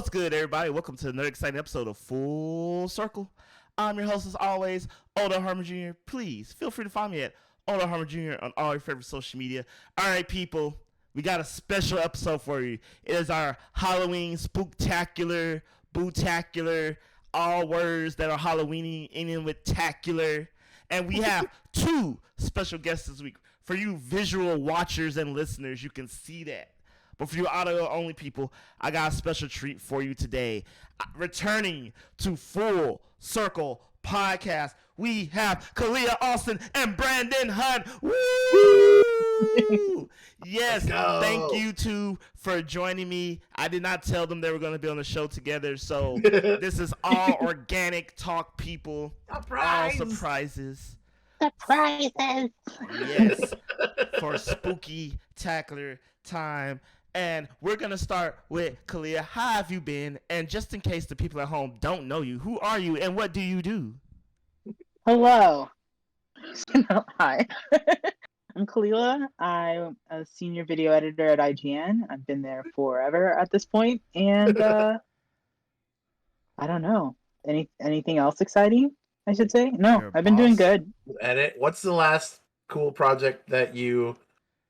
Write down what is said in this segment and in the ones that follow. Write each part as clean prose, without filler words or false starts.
What's good, everybody? Welcome to another exciting episode of Full Circle. I'm your host, as always, Harmon Jr. Please feel free to find me at Harmon Jr. on all your favorite social media. All right, people, we got a special episode for you. It is our Halloween spooktacular, bootacular, all words that are Halloweeny, ending with tacular. And we have two special guests this week. For you visual watchers and listeners, you can see that. But for you audio-only people, I got a special treat for you today. Returning to Full Circle Podcast, we have Khalilah Alston and Brandon Hunt. Woo! Yes, thank you two for joining me. I did not tell them they were going to be on the show together, so this is all organic talk, people. Surprise! All surprises. Surprises! Yes, for spooky tackler time. And we're going to start with Khalilah. How have you been? And just in case the people at home don't know you, who are you and what do you do? Hello. Hi. I'm Khalilah. I'm a senior video editor at IGN. I've been there forever at this point. And I don't know. Anything else exciting, I should say? No, I've been doing good. Edit. What's the last cool project that you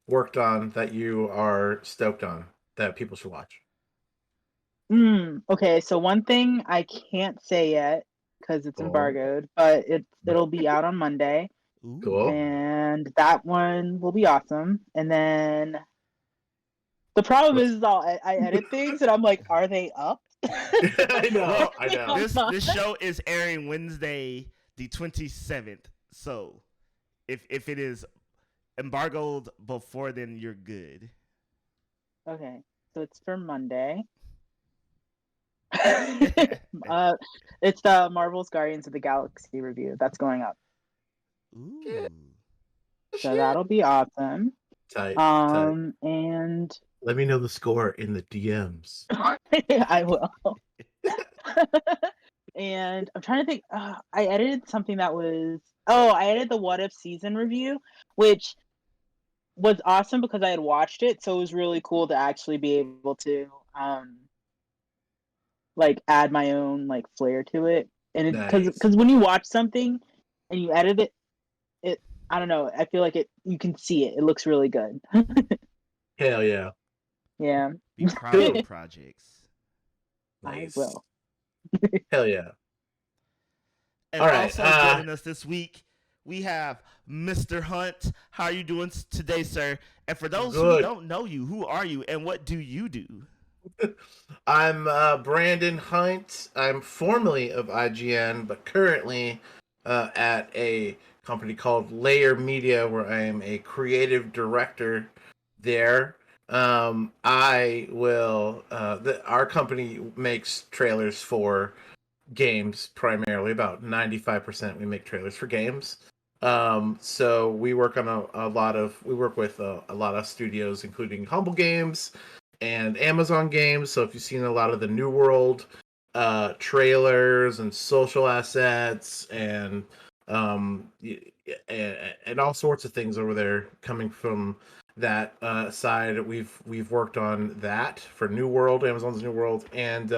worked on that you are stoked on that people should watch? Okay, so one thing I can't say yet because it's embargoed, but it'll be out on Monday. Cool. And that one will be awesome. And then the problem is I edit things and I'm like, are they up? I know. This show is airing Wednesday, the 27th. So if it is embargoed before then, you're good. Okay, so it's for Monday. It's the Marvel's Guardians of the Galaxy review that's going up. Ooh. So that'll be awesome. Tight. And let me know the score in the DMs. I will. And I'm trying to think. I edited something that was. I edited the What If season review, which was awesome because I had watched it, so it was really cool to actually be able to like add my own like flair to it. And because when you watch something and you edit it, I don't know, I feel like you can see it. It looks really good. Hell yeah. Yeah. Be proud of projects. Nice. I will. Hell yeah. And all right, also joining us this week, we have Mr. Hunt. How are you doing today, sir? And for those who don't know you, who are you and what do you do? I'm Brandon Hunt. I'm formerly of IGN, but currently at a company called Layer Media, where I am a creative director there. Our company makes trailers for games primarily. About 95% we make trailers for games. So we work on a lot of studios, including Humble Games and Amazon Games. So if you've seen a lot of the New World trailers and social assets and all sorts of things over there coming from that side, we've worked on that for New World, Amazon's New World, and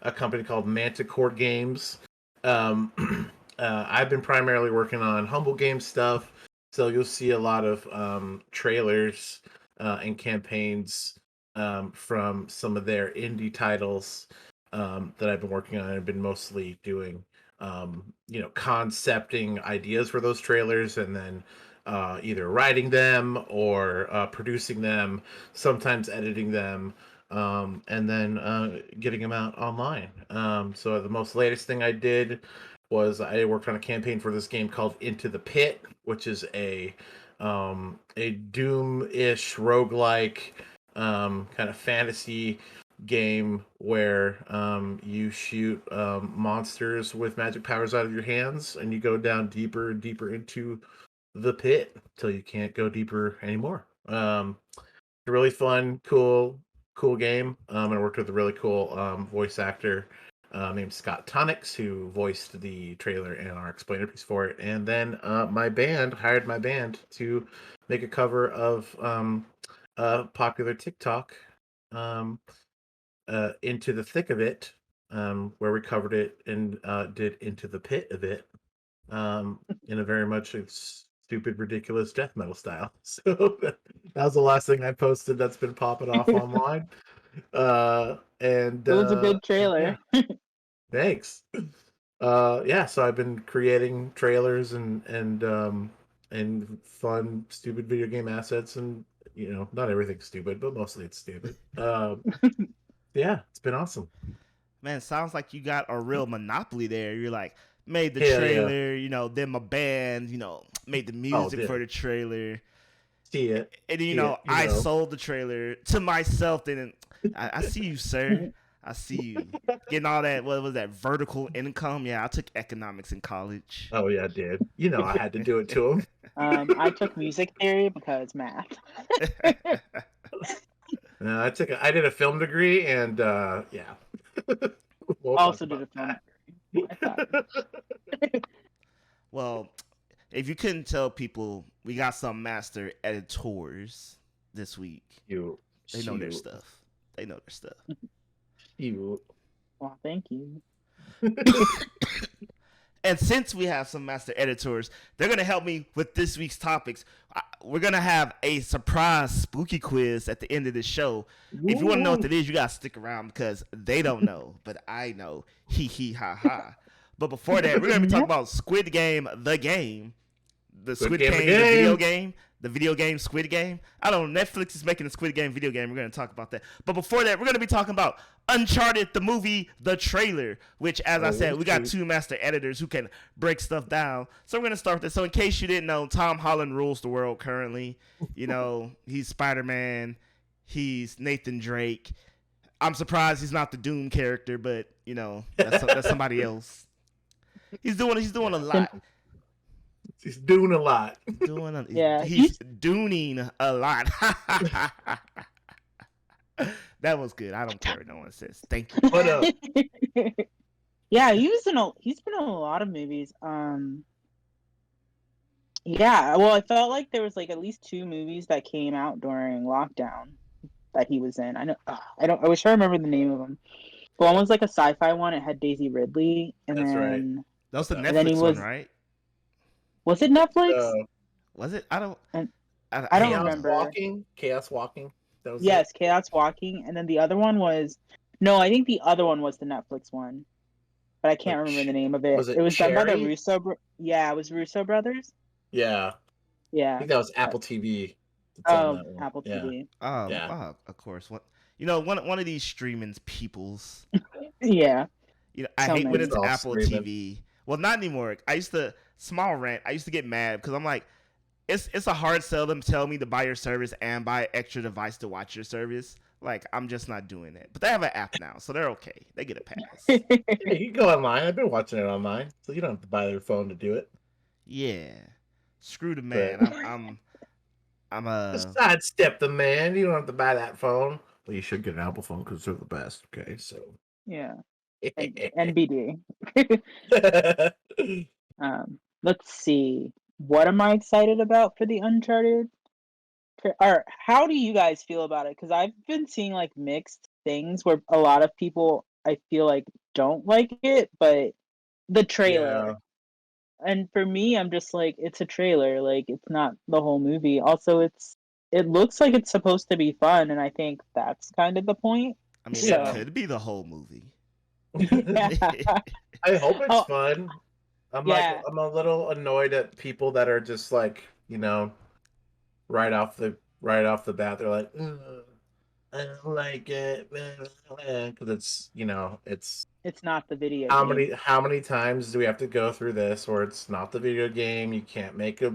a company called Manticore Games. I've been primarily working on Humble Game stuff, so you'll see a lot of trailers and campaigns from some of their indie titles that I've been working on. I've been mostly doing concepting ideas for those trailers and then either writing them or producing them, sometimes editing them, and then getting them out online. So the most latest thing I did was I worked on a campaign for this game called Into the Pit, which is a Doom-ish roguelike kind of fantasy game where you shoot monsters with magic powers out of your hands, and you go down deeper and deeper into the pit till you can't go deeper anymore. A really fun, cool game. And I worked with a really cool voice actor named Scott Tonix, who voiced the trailer and our explainer piece for it. And then my band hired my band to make a cover of popular TikTok Into the Thick of It, where we covered it and did Into the Pit of It, in a very much stupid, ridiculous death metal style. So that was the last thing I posted that's been popping off online. And It was a good and trailer. yeah, thanks. Yeah, so I've been creating trailers and fun, stupid video game assets, and not everything's stupid, but mostly it's stupid. Yeah, it's been awesome. Man, sounds like you got a real monopoly there. You're like, made the Hell yeah. trailer, then my band, made the music for the trailer. See it. And then, I sold the trailer to myself. Then I see you, sir. I see you getting all that. What was that? Vertical income? Yeah, I took economics in college. Oh yeah, I did. I had to do it to him. I took music theory because math. No, I did a film degree, and yeah. We'll also did a film degree. Well, if you couldn't tell people, we got some master editors this week. They know their stuff. They know their stuff. Well, thank you. And since we have some master editors, they're going to help me with this week's topics. We're going to have a surprise spooky quiz at the end of the show. Ooh. If you want to know what it is, you got to stick around because they don't know, but I know. Hee hee ha ha. But before that, we're going to be talking about Squid Game, the game. The Squid Game, the video game. The video game Squid Game. I don't know. Netflix is making a Squid Game video game. We're going to talk about that. But before that, we're going to be talking about Uncharted, the movie, the trailer, which, as I said, we got two master editors who can break stuff down. So we're going to start with this. So in case you didn't know, Tom Holland rules the world currently. He's Spider-Man. He's Nathan Drake. I'm surprised he's not the Doom character, but, that's somebody else. He's doing a lot. He's doing a lot. He's dooning a lot. That was good. I don't care what no one says. Thank you. What up? Yeah, he's been in a lot of movies. Yeah, well, I felt like there was at least 2 movies that came out during lockdown that he was in. I wish I remember the name of them. But one was a sci-fi one. It had Daisy Ridley, and That's then right. That was the Netflix one, right? Was it Netflix? Was it? I don't remember. Chaos Walking. That was yes, it. Chaos Walking, and then the other one was I think the other one was the Netflix one, but I can't remember the name of it. Was it was done by the Russo. Yeah, it was Russo brothers. Yeah. Yeah. I think that was Apple TV. Apple TV. Yeah. Of course. One of these streaming peoples. Yeah. I hate when it's Apple TV. Well, not anymore. I used to get mad because I'm like, it's a hard sell them tell me to buy your service and buy an extra device to watch your service. I'm just not doing that. But they have an app now, so they're okay. They get a pass. Yeah, you can go online. I've been watching it online, so you don't have to buy their phone to do it. Yeah. Screw the man. I'm a just sidestep the man. You don't have to buy that phone. Well, you should get an Apple phone because they're the best. Okay, so yeah. NBD. Let's see. What am I excited about for the Uncharted? Or how do you guys feel about it? Because I've been seeing mixed things where a lot of people I feel don't like it, but the trailer. Yeah. And for me, I'm just it's a trailer. It's not the whole movie. Also, it looks like it's supposed to be fun, and I think that's kind of the point. I mean, it could be the whole movie. I hope it's fun. I'm a little annoyed at people that are just right off the bat they're like, I don't like it, because it's not the video game. How many times do we have to go through this where it's not the video game? You can't make a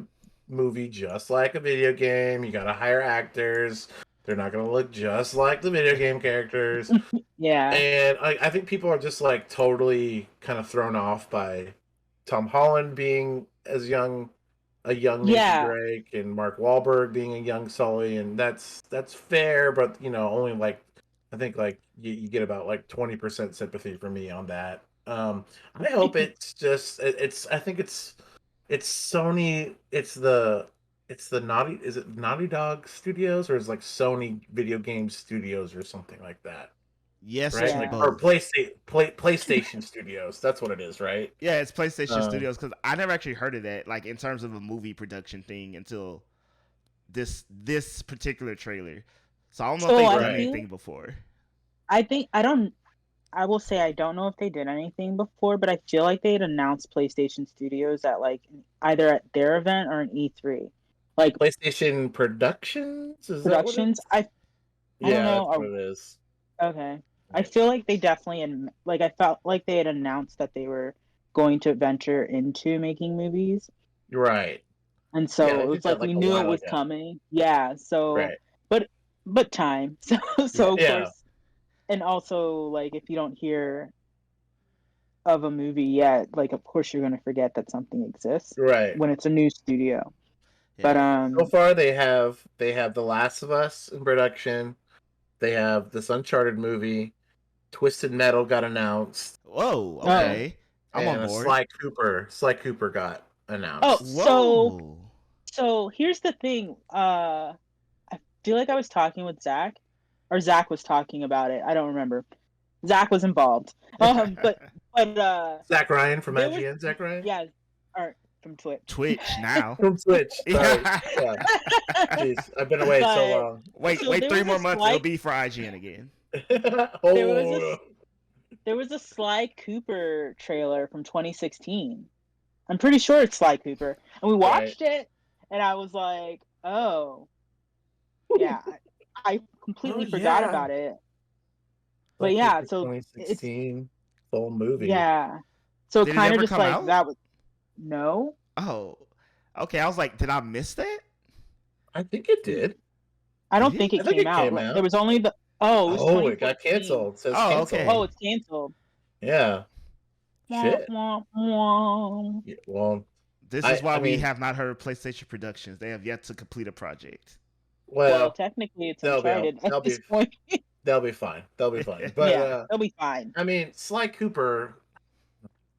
movie just like a video game. You gotta hire actors. They're not gonna look just like the video game characters. Yeah. And I think people are just totally kind of thrown off by Tom Holland being a young Nathan Drake, and Mark Wahlberg being a young Sully, and that's fair, but only I think you get about 20% sympathy from me on that. I hope it's just I think it's Sony. It's the Naughty Dog Studios, or is Sony Video Game Studios or something like that. Yes, right? to Like, both. or PlayStation Studios. That's what it is, right? Yeah, it's PlayStation Studios because I never actually heard of that, like in terms of a movie production thing, until this particular trailer. So I don't know if So they've I done feel, anything before. I think I don't. I will say I don't know if they did anything before, but I feel like they had announced PlayStation Studios at like either at their event or an E3, like PlayStation Productions, is that what it productions. is? I don't Yeah, that's know. what it is. Okay, I feel like they definitely like I felt like they had announced that they were going to venture into making movies, Right. and Yeah, so they it did was that like like we a knew it while was ago. coming. Yeah. So, Right. but time. So Yeah. of Yeah. course, and also like if you don't hear of a movie yet, like of course you're gonna forget that something exists Right. when it's a new studio. But Yeah. So far, they have The Last of Us in production. They have this Uncharted movie. Twisted Metal got announced, Whoa. oh Okay. I'm on and a board. Sly Cooper got oh announced. Whoa. so here's the thing. I feel like I was talking with Zach, or Zach was talking about it. I don't remember. Zach was involved. But Zach Ryan from there was IGN. Zach Ryan yeah, or from Twitch. Twitch now. from Twitch. Sorry. Yeah. Yeah. Jeez, I've been away so But long. Wait, so wait, there 3 was more a months. It'll slight be for IGN again. there was Oh, there was a Sly Cooper trailer from 2016. I'm pretty sure it's Sly Cooper, and we right. watched it, and I was like, oh yeah, I completely forgot about it. But yeah, so it's 2016 full movie. yeah, so Did it kind of ever just come like out? that was no. Oh. Okay, I was like, did I miss that? I think it did. I don't Did think it? it I think came it out. came out. There was only the it was Oh, it got 2014. canceled. It says Oh, canceled. okay. Oh, it's canceled. Yeah. Wah, Shit. wah, wah. Yeah, well, This is why I we mean, have not heard of PlayStation Productions. They have yet to complete a project. Well, well, technically, it's they'll be Uncharted at they'll this be point. they'll be fine. They'll be fine. But Yeah, they'll be fine. I mean, Sly Cooper,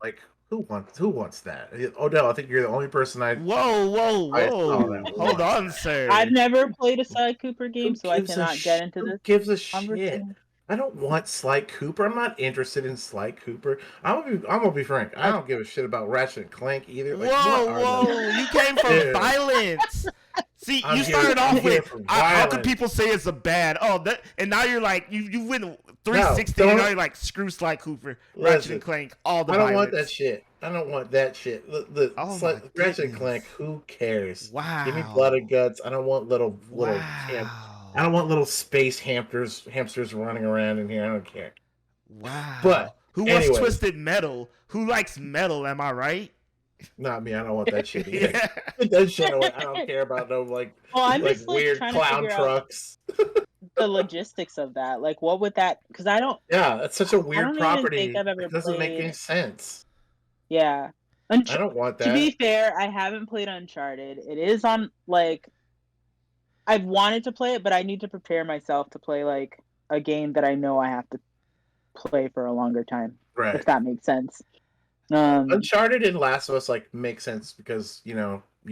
like who wants that? Odell, I think you're the only person I saw that would Hold want on, that. sir. I've never played a Sly Cooper game, Who so I gives a cannot get into who this gives a shit? conversation. I don't want Sly Cooper. I'm not interested in Sly Cooper. I'm gonna be frank. I don't give a shit about Ratchet and Clank either. Like, what are Whoa. You came from Dude. violence. See, I'm you here- started I'm off here with for how could violence. people say it's a bad? Oh, that, and now you're like you went 360, and don't- now you're like screw Sly Cooper, Ratchet Listen, and Clank, all the I don't violence. want that shit. I don't want that shit. The Oh Sly, my Ratchet and goodness. Clank. Who cares? Wow. Give me blood and guts. I don't want little Wow. I don't want little space hamsters running around in here. I don't care. Wow. But who wants anyways. Twisted Metal? Who likes metal? Am I right? Not me. I don't want that shit either. Yeah. That shit. I don't care about no like Well, I'm like just like weird trying clown to figure trucks. out the logistics of that. Like, what would that? Because I don't. Yeah, that's such a weird don't even property. think I've ever It doesn't make any played- sense. Yeah. I don't want that. To be fair, I haven't played Uncharted. It is on like. I've wanted to play it, but I need to prepare myself to play like a game that I know I have to play for a longer time. Right. If that makes sense. Uncharted and Last of Us like make sense because you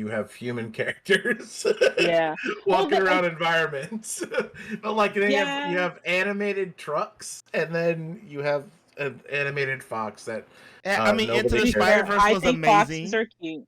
have human characters. Yeah. Walking Well, around environments. But like then Yeah. you have animated trucks and then you have an animated fox that I mean, Into nobody the cares Spider-Verse I was think amazing. foxes are cute.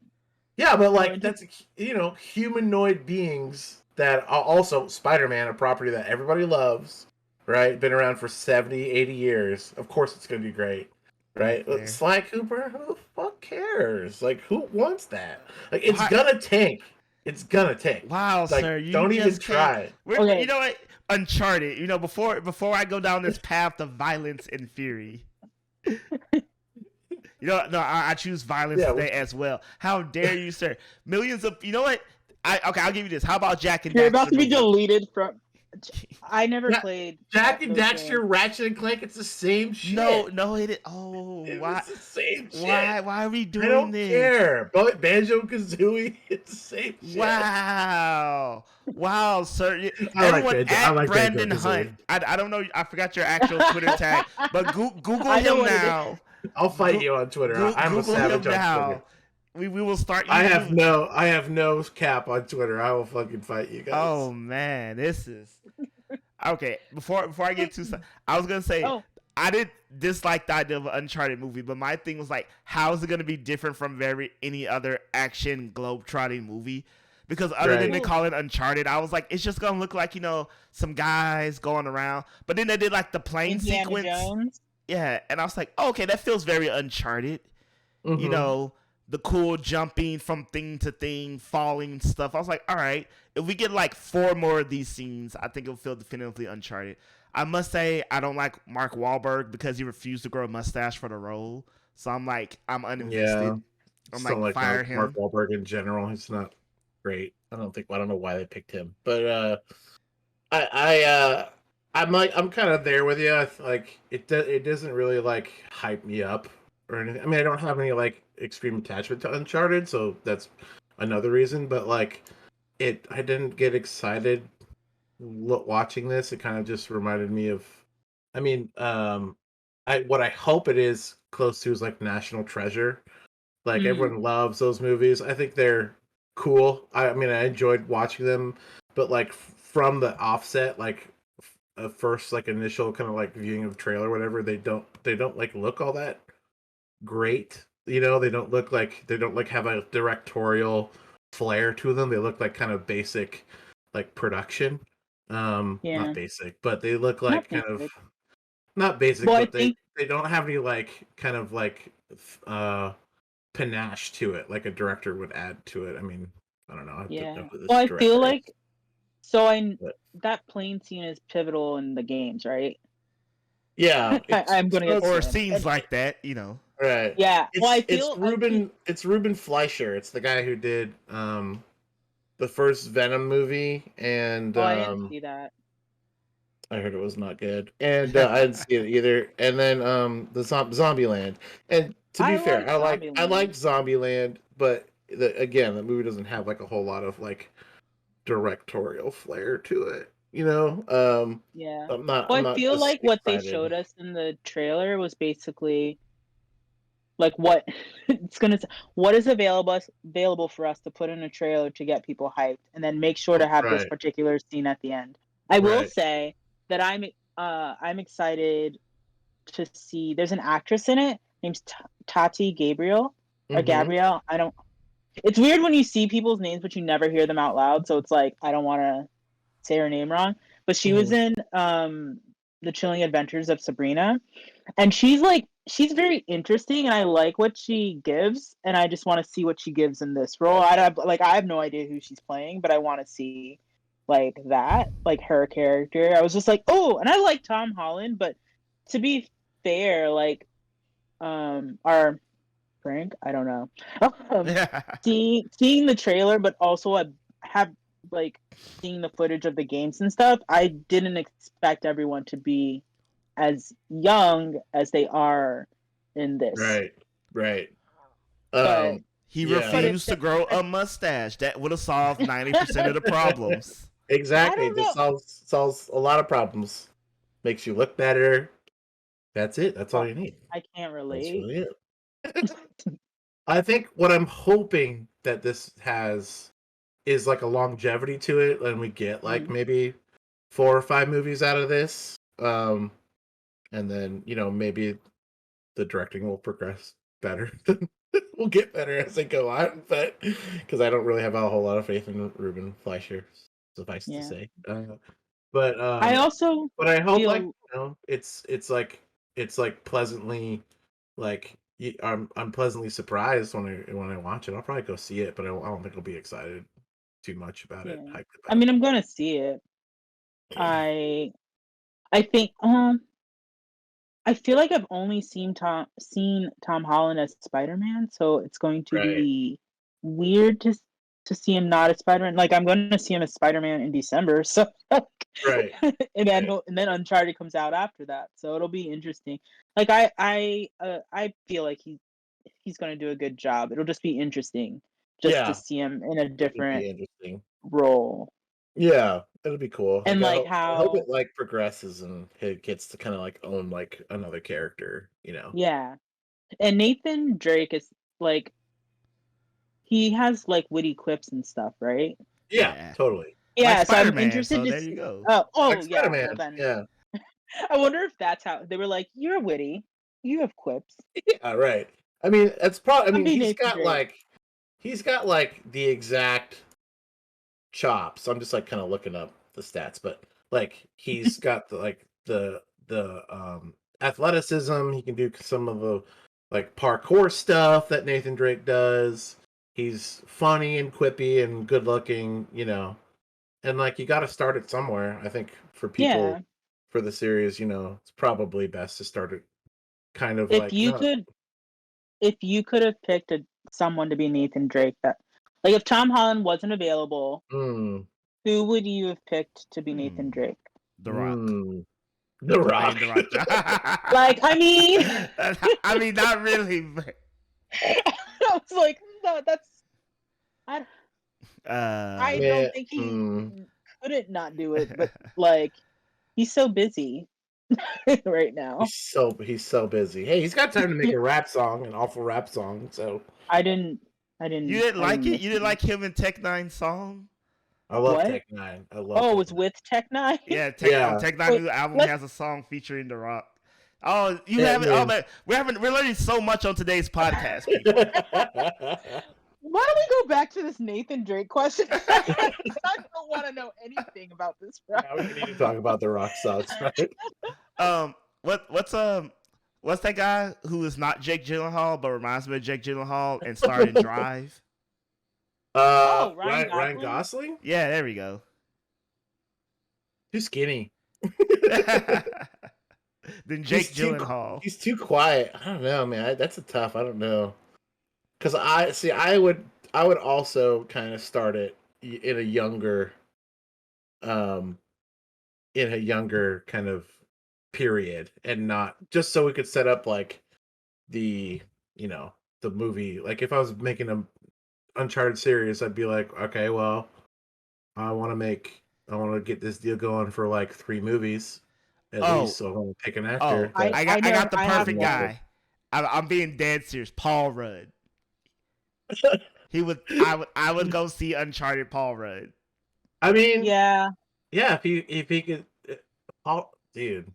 Yeah, but Oh, like and that's humanoid beings that are also Spider-Man, a property that everybody loves, right? Been around for 70, 80 years. Of course it's gonna be great. Right? Fair. Sly Cooper, who the fuck cares? Like who wants that? Like it's Why- gonna tank. It's gonna tank. Wow, Like, sir, you don't even just try. Okay. You know what? Uncharted. You know, before I go down this path of violence and fury. No, I choose violence Yeah, today as well. How dare you, sir? Millions of, you know what? I'll give you this. How about Jack and You're Daxter about to be movie? deleted from. I never Yeah, played Jack and those Daxter, games. Ratchet and Clank, it's the same shit. No, it is. Oh, why? It's the same shit. Why are we doing I don't this? care. But Banjo Kazooie, it's the same shit. Wow, sir. I like Everyone Banjo- at I like Brandon Banjo-Kazooie. Hunt. I don't know. I forgot your actual Twitter tag, but Google I know him what it is. now. I'll fight you on Twitter. I'm a Google savage him on now. Twitter. We will start. I have no cap on Twitter. I will fucking fight you guys. Oh man, this is. Okay, before I get too, I was gonna say Oh, I did dislike the idea of an Uncharted movie, but my thing was like, how is it gonna be different from any other action globetrotting movie? Because other than they Right. call it Uncharted, I was like, it's just gonna look like some guys going around. But then they did like the plane Indiana sequence, Jones. yeah, and I was like, oh, okay, that feels very Uncharted. You Mm-hmm. know, the cool jumping from thing to thing, falling stuff. I was like, all right, if we get like 4 more of these scenes, I think it'll feel definitively Uncharted. I must say, I don't like Mark Wahlberg because he refused to grow a mustache for the role. So I'm like, I'm Yeah. uninvested. I'm Just don't like, like fire Mark him. Wahlberg in general. He's not great. I don't know why they picked him. But I'm kind of there with you. Like it doesn't really like hype me up or anything. I mean, I don't have any like extreme attachment to Uncharted, so that's another reason. But like I didn't get excited watching this. It kind of just reminded me of. I mean, what I hope it is close to is like National Treasure. Like Mm, everyone loves those movies. I think they're cool. I mean, I enjoyed watching them, but like from the offset, like a first like initial kind of like viewing of trailer, whatever, they don't like look all that great. They don't like have a directorial flair to them. They look like kind of basic, like production. Not yeah, basic, but they look not like kind of basic. not basic, Well, I but think they don't have any like kind of like uh panache to it like a director would add to it. I mean, I don't know. I don't know yeah. who Well, this I feel director is, like I but that plane scene is pivotal in the games, right? yeah, I'm gonna get Or spoiled. scenes like that. right. Yeah. Well, Ruben Fleischer. It's the guy who did the first Venom movie, and Oh, I didn't see that. I heard it was not good, and I didn't see it either. And then the Zombieland. And to be I fair, like I like Zombieland. Zombieland, but again, the movie doesn't have like a whole lot of like directorial flair to it. Yeah. Well, I'm I not feel just like what they excited. showed us in the trailer was basically like what it's gonna what is available for us to put in a trailer to get people hyped, and then make sure to have this Right, particular scene at the end. I will right. say that I'm excited to see. There's an actress in it named Tati Gabriel or Mm-hmm. Gabrielle. I don't. It's weird when you see people's names but you never hear them out loud. So it's like I don't want to say her name wrong. But she was Mm-hmm. in The Chilling Adventures of Sabrina, and she's very interesting, and I like what she gives, and I just want to see what she gives in this role. I have no idea who she's playing, but I want to see like her character. I was just like, oh, and I like Tom Holland, but to be fair, like our Frank, I don't know. Um, seeing the trailer, but also I have like seeing the footage of the games and stuff. I didn't expect everyone to be as young as they are in this. Right, right. But He Yeah, but if refused to grow a mustache. That would have solved 90% of the I problems. exactly. don't This know. solves a lot of problems. Makes you look better. That's it. That's all Well, you need. I can't That's relate. really it. I think what I'm hoping that this has is like a longevity to it, and we get like Mm, maybe 4 or 5 movies out of this. And then maybe the directing will progress better. Will get better as they go on, but because I don't really have a whole lot of faith in Ruben Fleischer, suffice to yeah. say. But I also I hope like feel it's like pleasantly like I'm pleasantly surprised when I watch it. I'll probably go see it, but I don't think I'll be excited too much about it, yeah. hyped I about mean, I'm gonna see it. I I think I feel like I've only seen Tom Holland as Spider-Man, so it's going to Right, be weird to see him not as Spider-Man. Like I'm going to see him as Spider-Man in December, so right, right. and then Uncharted comes out after that, so it'll be interesting. Like I feel like he's going to do a good job. It'll just be interesting just to Yeah, see him in a it would different be interesting. role, Yeah, it'll be cool. and Like like I hope how it like progresses and it gets to kind of like own like another character. yeah. And Nathan Drake is like he has like witty quips and stuff, right? Yeah, Yeah. totally. Yeah, like so I'm Spider-Man. interested So to there you see. go. Oh, Like yeah. Spider-Man. Well, then Yeah. I wonder if that's how they were like. You're witty. You have quips. Yeah, right. I mean, it's probably. I I'm mean, being Nathan Drake. he's got like the exact chops. I'm just like kind of looking up the stats, but like he's got the athleticism. He can do some of the like parkour stuff that Nathan Drake does. He's funny and quippy and good looking, And like you got to start it somewhere. I think for people Yeah. for the series, it's probably best to start it kind of If like you not. could, if you could have picked someone to be Nathan Drake, that like if Tom Holland wasn't available, Mm, who would you have picked to be Nathan Hmm. Drake? The Rock. The Rock. Dwayne The Rock. Like, I mean, I mean, not really, but I was like, no, that's. I uh, Yeah. don't think he couldn't not do it, but like, he's so busy right now. He's so busy. Hey, he's got time to make a rap song, an awful rap song. So I didn't. you didn't like it? You didn't listen. like him and Tech Nine's song? I love What? Tech Nine. I love. Oh, Tech it was Nine. with Tech Nine. Yeah, Yeah. Tech Nine Wait, new album let's- has a song featuring The Rock. Oh, you Yeah, haven't? man. Oh man, we're learning so much on today's podcast, people. Why don't we go back to this Nathan Drake question? I don't want to know anything about this. Now we need to talk about the Rock songs, right? What's that guy who is not Jake Gyllenhaal but reminds me of Jake Gyllenhaal and starred in Drive? Ryan Gosling? Yeah, there we go. Too skinny. Then Jake Gyllenhaal. He's too quiet. I don't know, man. That's a tough. I don't know. Because I would also kind of start it in a younger, kind of period, and not just so we could set up like the the movie. Like if I was making a Uncharted series, I'd be like, okay, well, I want to get this deal going for like 3 movies at least. So I want to pick an actor. I got the perfect know. guy. I'm being dead serious. Paul Rudd. I would go see Uncharted Paul Rudd. I mean, Yeah. if he could, Paul, dude.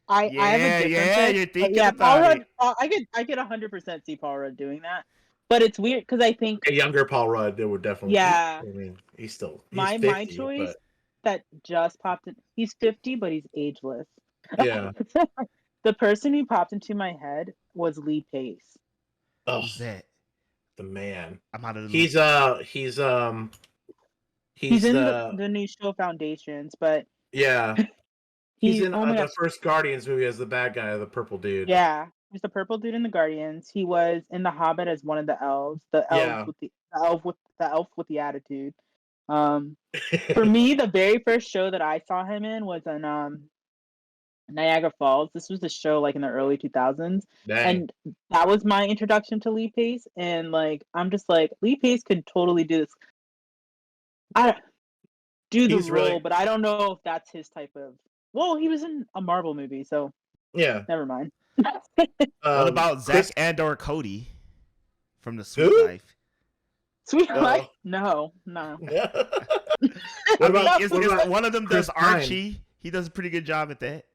I have a different pick, you're thinking Paul about Rudd. it. I could 100% see Paul Rudd doing that, but it's weird because I think A younger Paul Rudd, there would definitely. Yeah. I mean, he's 50, my choice that just popped in. He's 50, but he's ageless. But yeah. The person who popped into my head was Lee Pace. Oh, Who's that? the man. I'm out of the He's in the new show Foundations, but yeah. He's in the gosh. first Guardians movie as the bad guy, the purple dude. Yeah, he's the purple dude in the Guardians. He was in The Hobbit as one of the elves. The elf with the attitude. For me, the very first show that I saw him in was in Niagara Falls. This was the show like in the early 2000s. Dang. And that was my introduction to Lee Pace. And like I'm just like Lee Pace could totally do this. I do the He's role, really- but I don't know if that's his type of. Well, he was in a Marvel movie, so Yeah. never mind. What about Zach and/or Cody from the Sweet Who? Life? Sweet No. Life? No. What about One of them Chris does Pine? Archie. He does a pretty good job at that.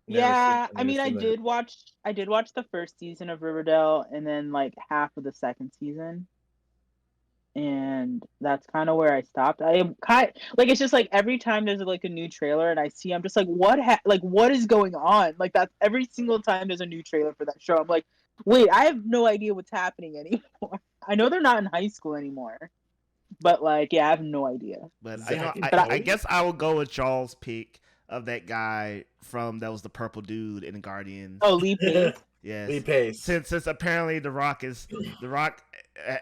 Yeah, I Never mean, I seen that. did watch the first season of Riverdale and then like half of the second season, and that's kind of where I stopped. I am like it's just like every time there's like a new trailer and I see, I'm just like, what is going on? Like that's every single time there's a new trailer for that show. I'm like, wait, I have no idea what's happening anymore. I know they're not in high school anymore, but like, yeah, I have no idea. But Zach and I Cody? guess I will go with Charles' pick of that guy that was the purple dude in Guardians. Oh, Lee Pace. Yes. Lee Pace. Since apparently The Rock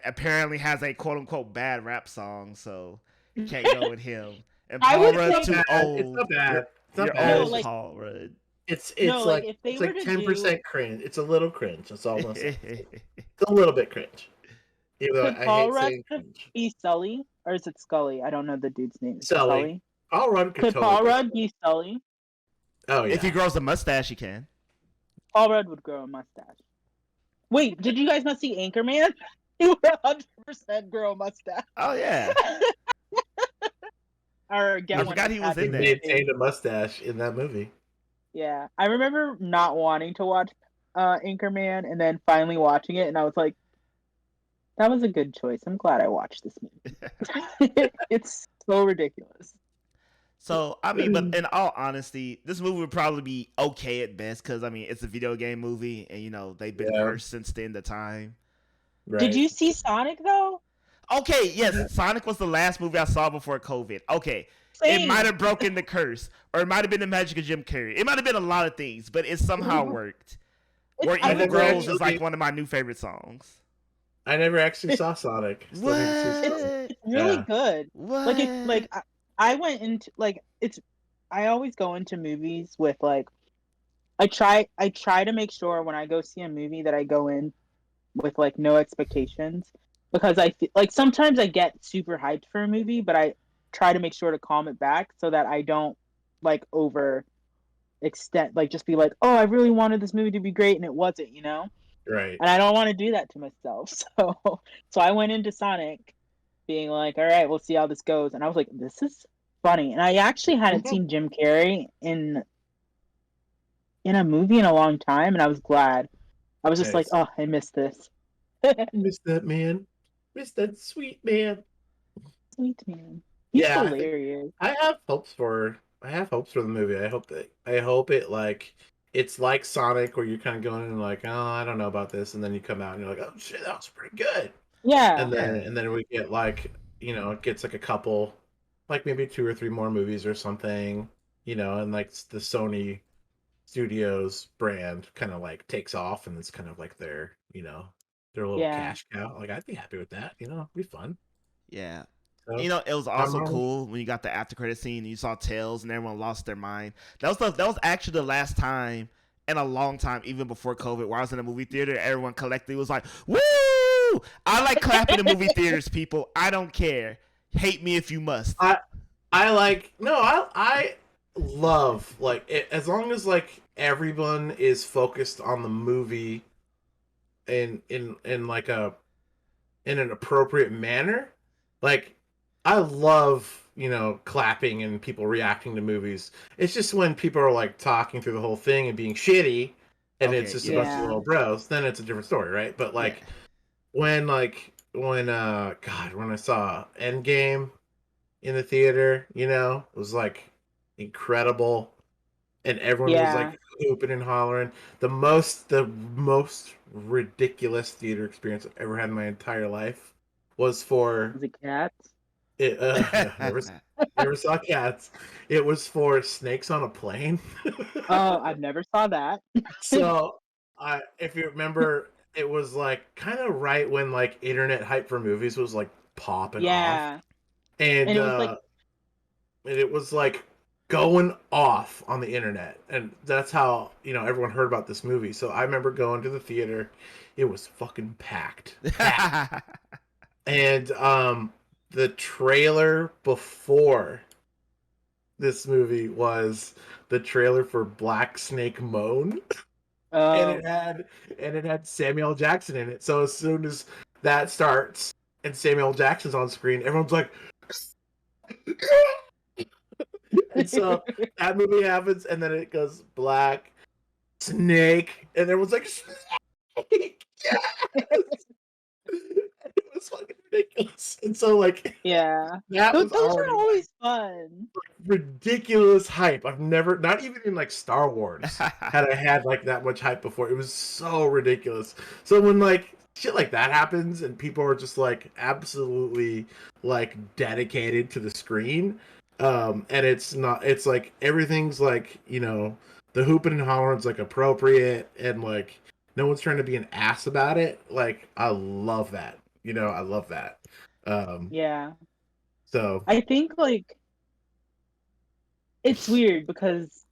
apparently has a quote unquote bad rap song, so you can't go with him. And I Paul would Rudd's say- too It's old. not bad. It's not You're bad. old, like- Paul Rudd. It's No, like, like if they it's were like to 10% cringe. It's a little cringe. That's all I'm saying. It's a little bit cringe. Even though Could I Paul hate Rudd saying cringe. be Sully, or is it Scully? I don't know the dude's name. Is it Sully. Paul Rudd Could Paul Rudd be Sully? Oh yeah. If he grows a mustache, he can. Paul Rudd would grow a mustache. Wait, did you guys not see Anchorman? He would 100% grow a mustache. Oh yeah. or get I one. forgot he was in He there. maintained a mustache in that movie. Yeah, I remember not wanting to watch Anchorman, and then finally watching it, and I was like, that was a good choice. I'm glad I watched this movie. It's so ridiculous. So, I mean, but in all honesty, this movie would probably be okay at best because, I mean, it's a video game movie and, you know, they've been cursed since the end of time. Right. Did you see Sonic, though? Okay, yes, Sonic was the last movie I saw before COVID. Okay, Same. it might have broken the curse or it might have been the magic of Jim Carrey. It might have been a lot of things, but it somehow worked. Where I Evil would Grows say- is like one of my new favorite songs. I never actually saw Sonic. Still need to see Sonic. It's really Yeah. good. What? Like I went into I always go into movies with like I try to make sure when I go see a movie that I go in with like no expectations, because I feel like sometimes I get super hyped for a movie, but I try to make sure to calm it back so that I don't like over extend, like just be like, oh, I really wanted this movie to be great and it wasn't, you know? Right. And I don't want to do that to myself. So I went into Sonic being like, all right, we'll see how this goes. And I was like, this is funny. And I actually hadn't seen Jim Carrey in a movie in a long time, and I was glad. I was just like, Nice. oh, I missed this. Miss that man. Miss that sweet man. Sweet man. He's Yeah, I think- hilarious. I have hopes for the movie. I hope it like it's like Sonic where you're kind of going in like, oh, I don't know about this, and then you come out and you're like, oh shit, that was pretty good. Yeah. And then we get like, you know, it gets like a couple, like maybe 2 or 3 more movies or something, you know, and like the Sony Studios brand kind of like takes off, and it's kind of like their, you know, their little Yeah. cash cow. Like I'd be happy with that, you know, it'd be fun. Yeah. So, You know, it was also I'm- cool when you got the after credit scene and you saw Tails and everyone lost their mind. That was actually the last time in a long time, even before COVID, where I was in a movie theater. Everyone collectively was like, "Woo!" I like clapping in movie theaters, people. I don't care. Hate me if you must. I like no, I love like it, as long as like everyone is focused on the movie in like a in an appropriate manner. Like I love, you know, clapping and people reacting to movies. It's just when people are like talking through the whole thing and being shitty and it's Okay, just yeah. a bunch of little bros, then it's a different story, right? But like when when I saw Endgame in the theater, you know, it was like incredible, and everyone was like hooping and hollering. The most ridiculous theater experience I've ever had in my entire life was for Was it Cats? it. Never saw Cats. It was for Snakes on a Plane. Oh, I've never saw that. So, if you remember, it was like kind of right when like internet hype for movies was like popping off. Yeah. And And it was like and it was like going off on the internet, and that's how, you know, everyone heard about this movie. So I remember going to the theater, it was fucking packed. And the trailer before this movie was the trailer for Black Snake Moan. And it had Samuel L. Jackson in it. So as soon as that starts and Samuel L. Jackson's on screen, everyone's like, and so that movie happens, and then it goes Black Snake, and everyone's like, Snake, yes! It was fucking ridiculous. And so like, yeah. that was Those already are always fun. ridiculous hype. I've never, not even in like Star Wars, had I had like that much hype before. It was so ridiculous. So when like shit like that happens and people are just like absolutely like dedicated to the screen, and it's like everything's like, you know, the hooping and hollering's like appropriate, and like no one's trying to be an ass about it. Like I love that. You know, I love that. Yeah. So I think like it's weird because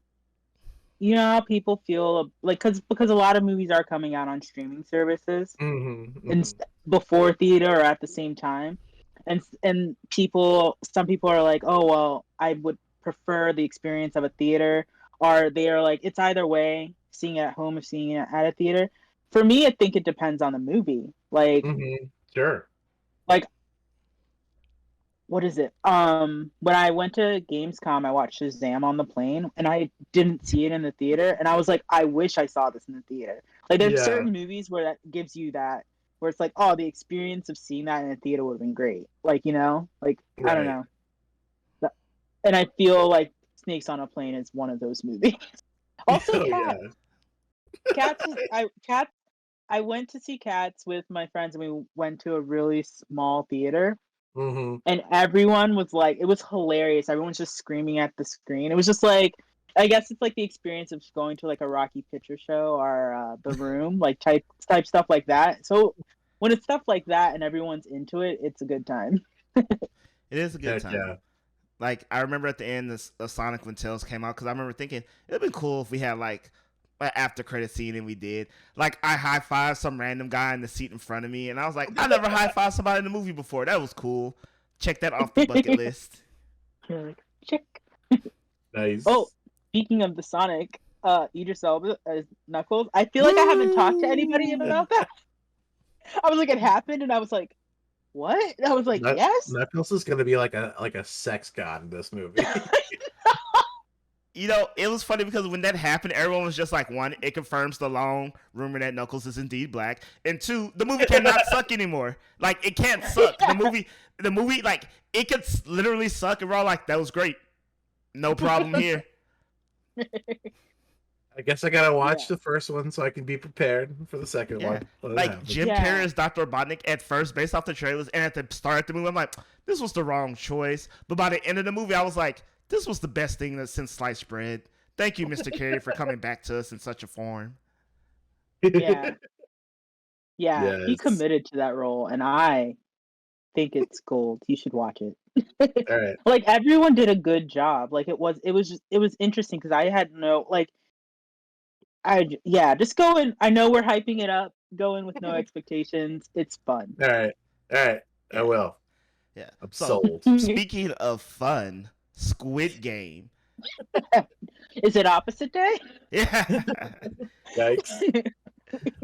you know how people feel like because a lot of movies are coming out on streaming services and before theater or at the same time, and some people are like, oh well, I would prefer the experience of a theater, or they are like, it's either way, seeing it at home or seeing it at a theater. For me, I think it depends on the movie. Like Sure. like what is it? When I went to Gamescom, I watched Shazam on the plane, and I didn't see it in the theater, and I was like, I wish I saw this in the theater. Like, there's Yeah. certain movies where that gives you that, where it's like, oh, the experience of seeing that in a theater would have been great. Like, you know, like I don't Right. know, and I feel like Snakes on a Plane is one of those movies. Also, Oh, yeah. Cats. I went to see Cats with my friends, and we went to a really small theater. Mm-hmm. And everyone was like, it was hilarious. Everyone's just screaming at the screen. It was just like, I guess it's like the experience of going to like a Rocky Picture Show or The Room, like type stuff like that. So when it's stuff like that and everyone's into it, it's a good time. It is a good Heck time. yeah. Like, I remember at the end of Sonic when Tails came out, because I remember thinking it'd been cool if we had like an after credit scene, and we did. Like, I high fived some random guy in the seat in front of me, and I was like, I never high fived somebody in the movie before. That was cool. Check that off the bucket list. You're like, check. Nice. Oh, speaking of the Sonic, Idris Elba as Knuckles. I feel like I haven't talked to anybody about that. I was like, it happened, and I was like, what? And I was like, yes. Knuckles is gonna be like a sex god in this movie. You know, it was funny because when that happened, everyone was just like, one, it confirms the long rumor that Knuckles is indeed black, and two, the movie cannot suck anymore. Like, it can't suck. The movie, like, it could literally suck, and we're all like, that was great. No problem here. I guess I gotta watch the first one so I can be prepared for the second one. Like, Jim Carrey as Dr. Robotnik at first, based off the trailers, and at the start of the movie, I'm like, this was the wrong choice. But by the end of the movie, I was like, this was the best thing since sliced bread. Thank you, Mr. Carrey, for coming back to us in such a form. Yeah. Yeah, he Yes. committed to that role, and I think it's gold. You should watch it. All right. Like, everyone did a good job. Like, it was interesting because I had no like just go in. I know we're hyping it up. Go in with no expectations. It's fun. All right. I will. Yeah. I'm So, sold. speaking of fun, Squid Game. Is it opposite day? Yeah. Yikes.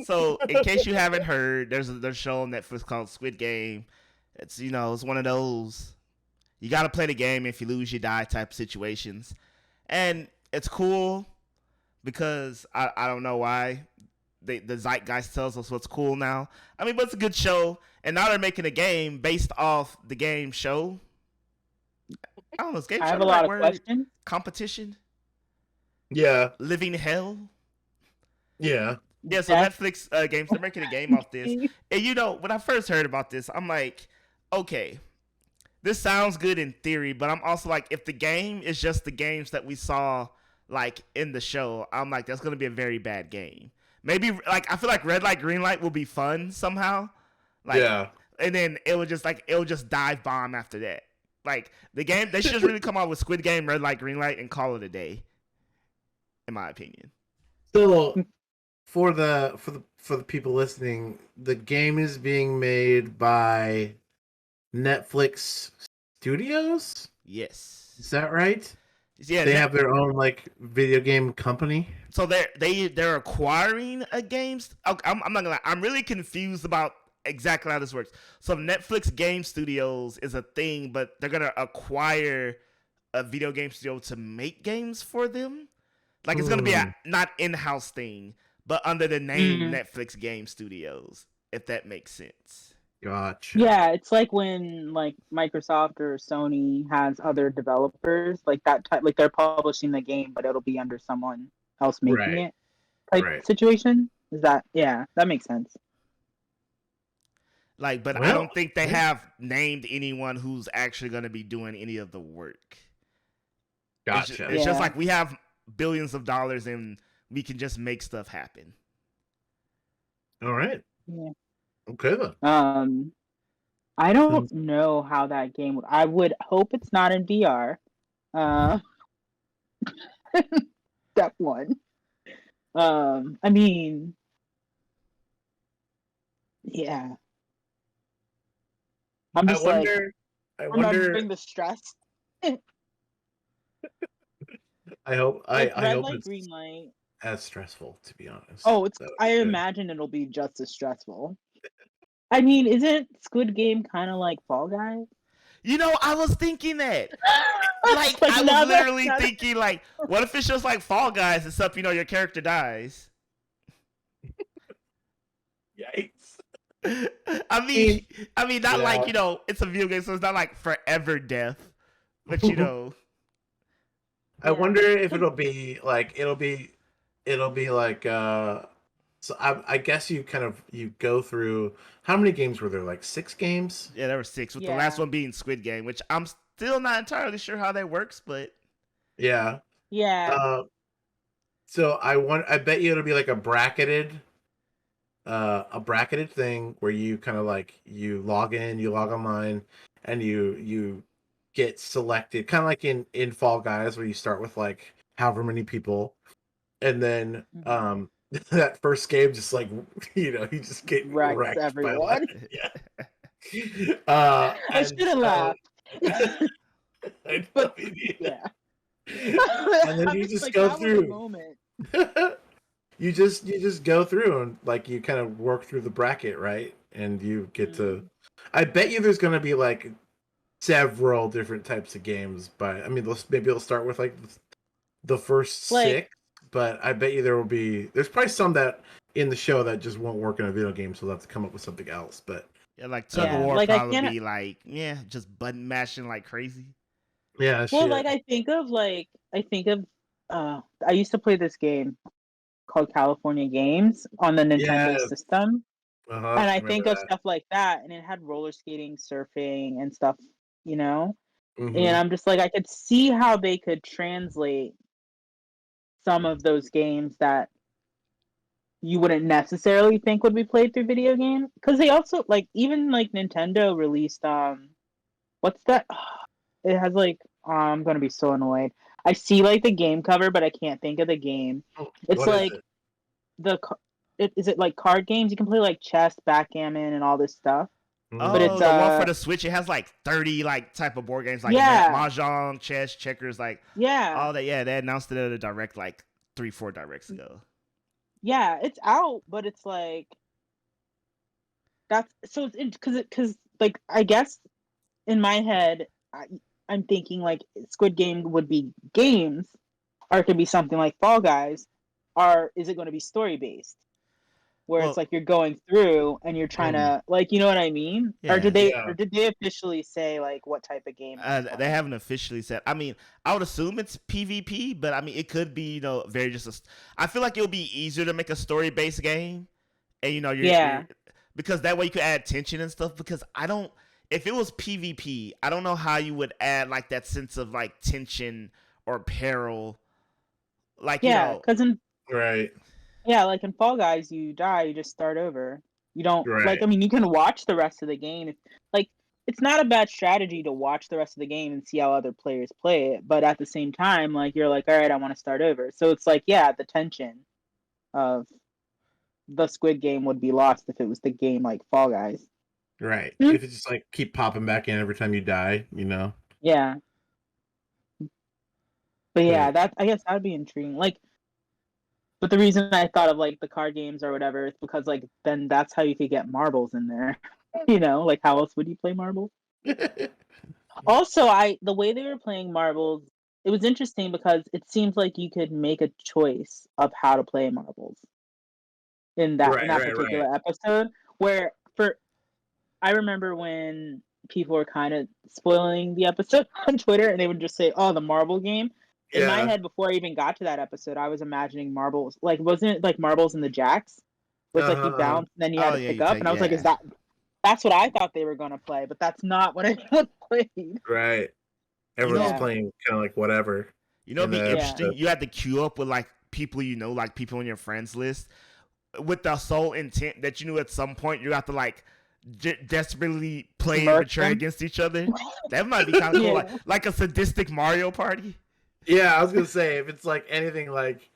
So, in case you haven't heard, there's a show on Netflix called Squid Game. It's, you know, it's one of those, you got to play the game. If you lose, you die type situations. And it's cool because I don't know why the zeitgeist tells us what's cool now. I mean, but it's a good show. And now they're making a game based off the game show. I don't know, is game I show have the a right lot of word? questions. Competition? Yeah. Living hell? Yeah. Yeah, so Netflix games, they're making a game off this. And you know, when I first heard about this, I'm like, okay, this sounds good in theory, but I'm also like, if the game is just the games that we saw like in the show, I'm like, that's gonna be a very bad game. Maybe like I feel like Red Light, Green Light will be fun somehow. Like, yeah. And then it would just dive bomb after that. Like the game, they should just really come out with Squid Game, Red Light, Green Light, and call it a day. In my opinion. So for the people listening, the game is being made by Netflix Studios? Yes. Is that right? Yeah, they have their own like video game company. So they're acquiring a games. I'm not gonna lie. I'm really confused about exactly how this works. So Netflix Game Studios is a thing, but they're gonna acquire a video game studio to make games for them. Like it's gonna be a not in-house thing, but under the name Netflix Game Studios, if that makes sense. Gotcha. Yeah, it's like when like Microsoft or Sony has other developers like that type, like they're publishing the game, but it'll be under someone else making it type situation. Is that that makes sense. Like, but I don't think they have named anyone who's actually going to be doing any of the work. Gotcha. It's just like we have billions of dollars and we can just make stuff happen. All right. Yeah. Okay then. I don't know how that game would. I would hope it's not in VR. Step one. I mean, yeah. I'm just I wonder. remembering the stress. I hope. Like, I red hope light, it's green light. as stressful, to be honest. Oh, it's. I imagine it'll be just as stressful. I mean, isn't Squid Game kind of like Fall Guys? You know, I was thinking that. Like, I was now literally thinking, like, what if it's just like Fall Guys, except, you know, your character dies? Yikes. I mean, not like, you know, it's a video game, so it's not like forever death. But, you know. I wonder if it'll be like, so I guess you go through, how many games were there? Like 6 games? Yeah, there were 6, with the last one being Squid Game, which I'm still not entirely sure how that works, but. Yeah. Yeah. So I bet you it'll be like a bracketed thing where you kind of like, you log in, you log online, and you get selected, kind of like in Fall Guys, where you start with like however many people, and then that first game just like, you know, you just get wrecked everyone. by like, yeah. I should have laughed. But yeah. And then you just go through. You just go through and like you kind of work through the bracket, right? And you get to. I bet you there's gonna be like several different types of games, but I mean, maybe it'll start with like the first 6, but I bet you there's probably some that in the show that just won't work in a video game, so they'll have to come up with something else. But yeah, like Tug of War probably be like, just button mashing like crazy. Yeah. Well, like I think of I used to play this game called California Games on the Nintendo system. And I think of stuff like that, and it had roller skating, surfing, and stuff, you know? And I'm just like, I could see how they could translate some of those games that you wouldn't necessarily think would be played through video games. Because they also, like, even like Nintendo released, what's that? It has like, I'm going to be so annoyed. I see like the game cover, but I can't think of the game. It's like is it like card games? You can play like chess, backgammon, and all this stuff. Oh, but it's the one for the Switch. It has like 30 like type of board games, like mahjong, chess, checkers, like all that. Yeah, they announced it at a direct like 3-4 directs ago. Yeah, it's out, but it's like that's so because like I guess in my head I'm thinking like Squid Game would be games, or it could be something like Fall Guys, or is it going to be story based? Where it's like you're going through and you're trying to, like, you know what I mean? Yeah. Or did they officially say like what type of game? They haven't officially said. I mean, I would assume it's PvP, but I mean, it could be, you know, I feel like it would be easier to make a story based game, and you know, you're because that way you could add tension and stuff. Because if it was PvP, I don't know how you would add like that sense of like tension or peril. Like, because right. Yeah, like in Fall Guys, you die, you just start over. You don't like. I mean, you can watch the rest of the game. Like, it's not a bad strategy to watch the rest of the game and see how other players play it. But at the same time, like you're like, all right, I want to start over. So it's like, yeah, the tension of the Squid Game would be lost if it was the game like Fall Guys. Right. If it's just like keep popping back in every time you die, you know. Yeah. But yeah, I guess that'd be intriguing. Like. But the reason I thought of like the card games or whatever is because like then that's how you could get marbles in there. You know, like how else would you play marbles? Also, the way they were playing marbles, it was interesting because it seems like you could make a choice of how to play marbles in that particular episode. Where I remember when people were kind of spoiling the episode on Twitter and they would just say, "Oh, the marble game." In my head, before I even got to that episode, I was imagining marbles. Like, wasn't it like marbles in the jacks? With like you bounce and then you had to pick up. And I was like, that's what I thought they were going to play, but that's not what anyone played. Right. Everyone's playing kind of like whatever. You know, it'd be interesting. You had to queue up with like people you know, like people on your friends list, with the sole intent that you knew at some point you have to like desperately play and betray against each other. That might be kind of cool, like a sadistic Mario Party. Yeah, I was gonna say, if it's like anything like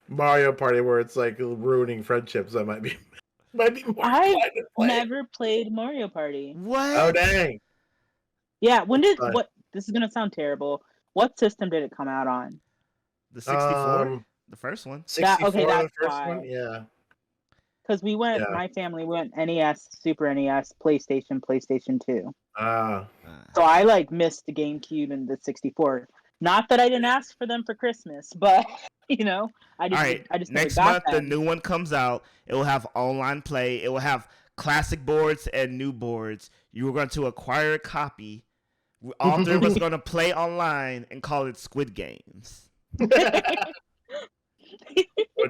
Mario Party where it's like ruining friendships, that might be more fun to play. I've never played Mario Party. What? Oh dang. Yeah, this is gonna sound terrible. What system did it come out on? The 64? The first one. 64, that's the first why. one? Yeah. Because my family went NES, Super NES, PlayStation, PlayStation 2. Ah, So I like missed the GameCube and the 64. Not that I didn't ask for them for Christmas, but I All just right, never next got month the them. new one comes out. It will have online play. It will have classic boards and new boards. You are going to acquire a copy. All three of us are going to play online and call it Squid Games. we're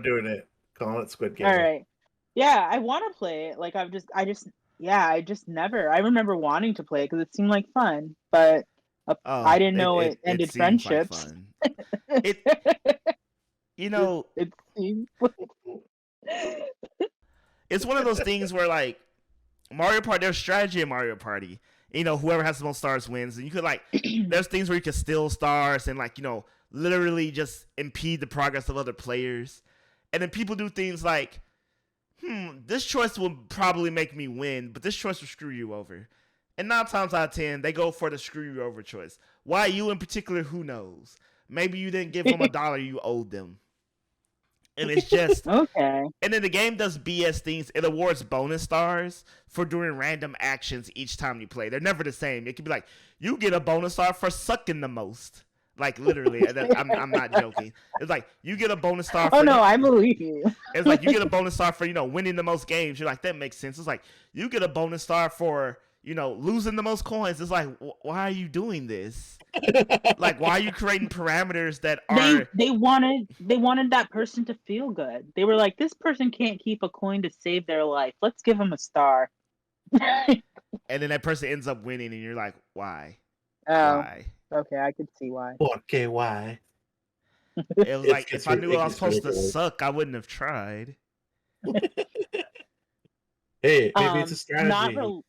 doing it. Calling it Squid Game. All right. Yeah, I want to play it. Like I just never. I remember wanting to play it because it seemed like fun, but Oh, I didn't know it it ended seems like friendships. fun. It you know It seems. it's one of those things where like Mario Party, there's strategy in Mario Party. Whoever has the most stars wins, and you could there's things where you can steal stars and literally just impede the progress of other players, and then people do things like, this choice will probably make me win, but this choice will screw you over. And 9 times out of 10, they go for the screw you over choice. Why you in particular? Who knows? Maybe you didn't give them $1 you owed them. And it's just Okay. And then the game does BS things. It awards bonus stars for doing random actions each time you play. They're never the same. It could be like, you get a bonus star for sucking the most. Like, literally. I'm not joking. It's like, you get a bonus star for... Oh, no, I believe you. It's like, you get a bonus star for, winning the most games. You're like, that makes sense. It's like, you get a bonus star for, losing the most coins. It's like, why are you doing this? Like, why are you creating parameters that are... They wanted that person to feel good. They were like, this person can't keep a coin to save their life. Let's give them a star. And then that person ends up winning, and you're like, why? Oh, Why? okay, I could see why. Okay, why? It was like, if I knew I was supposed to suck, I wouldn't have tried. Hey, maybe it's a strategy. Not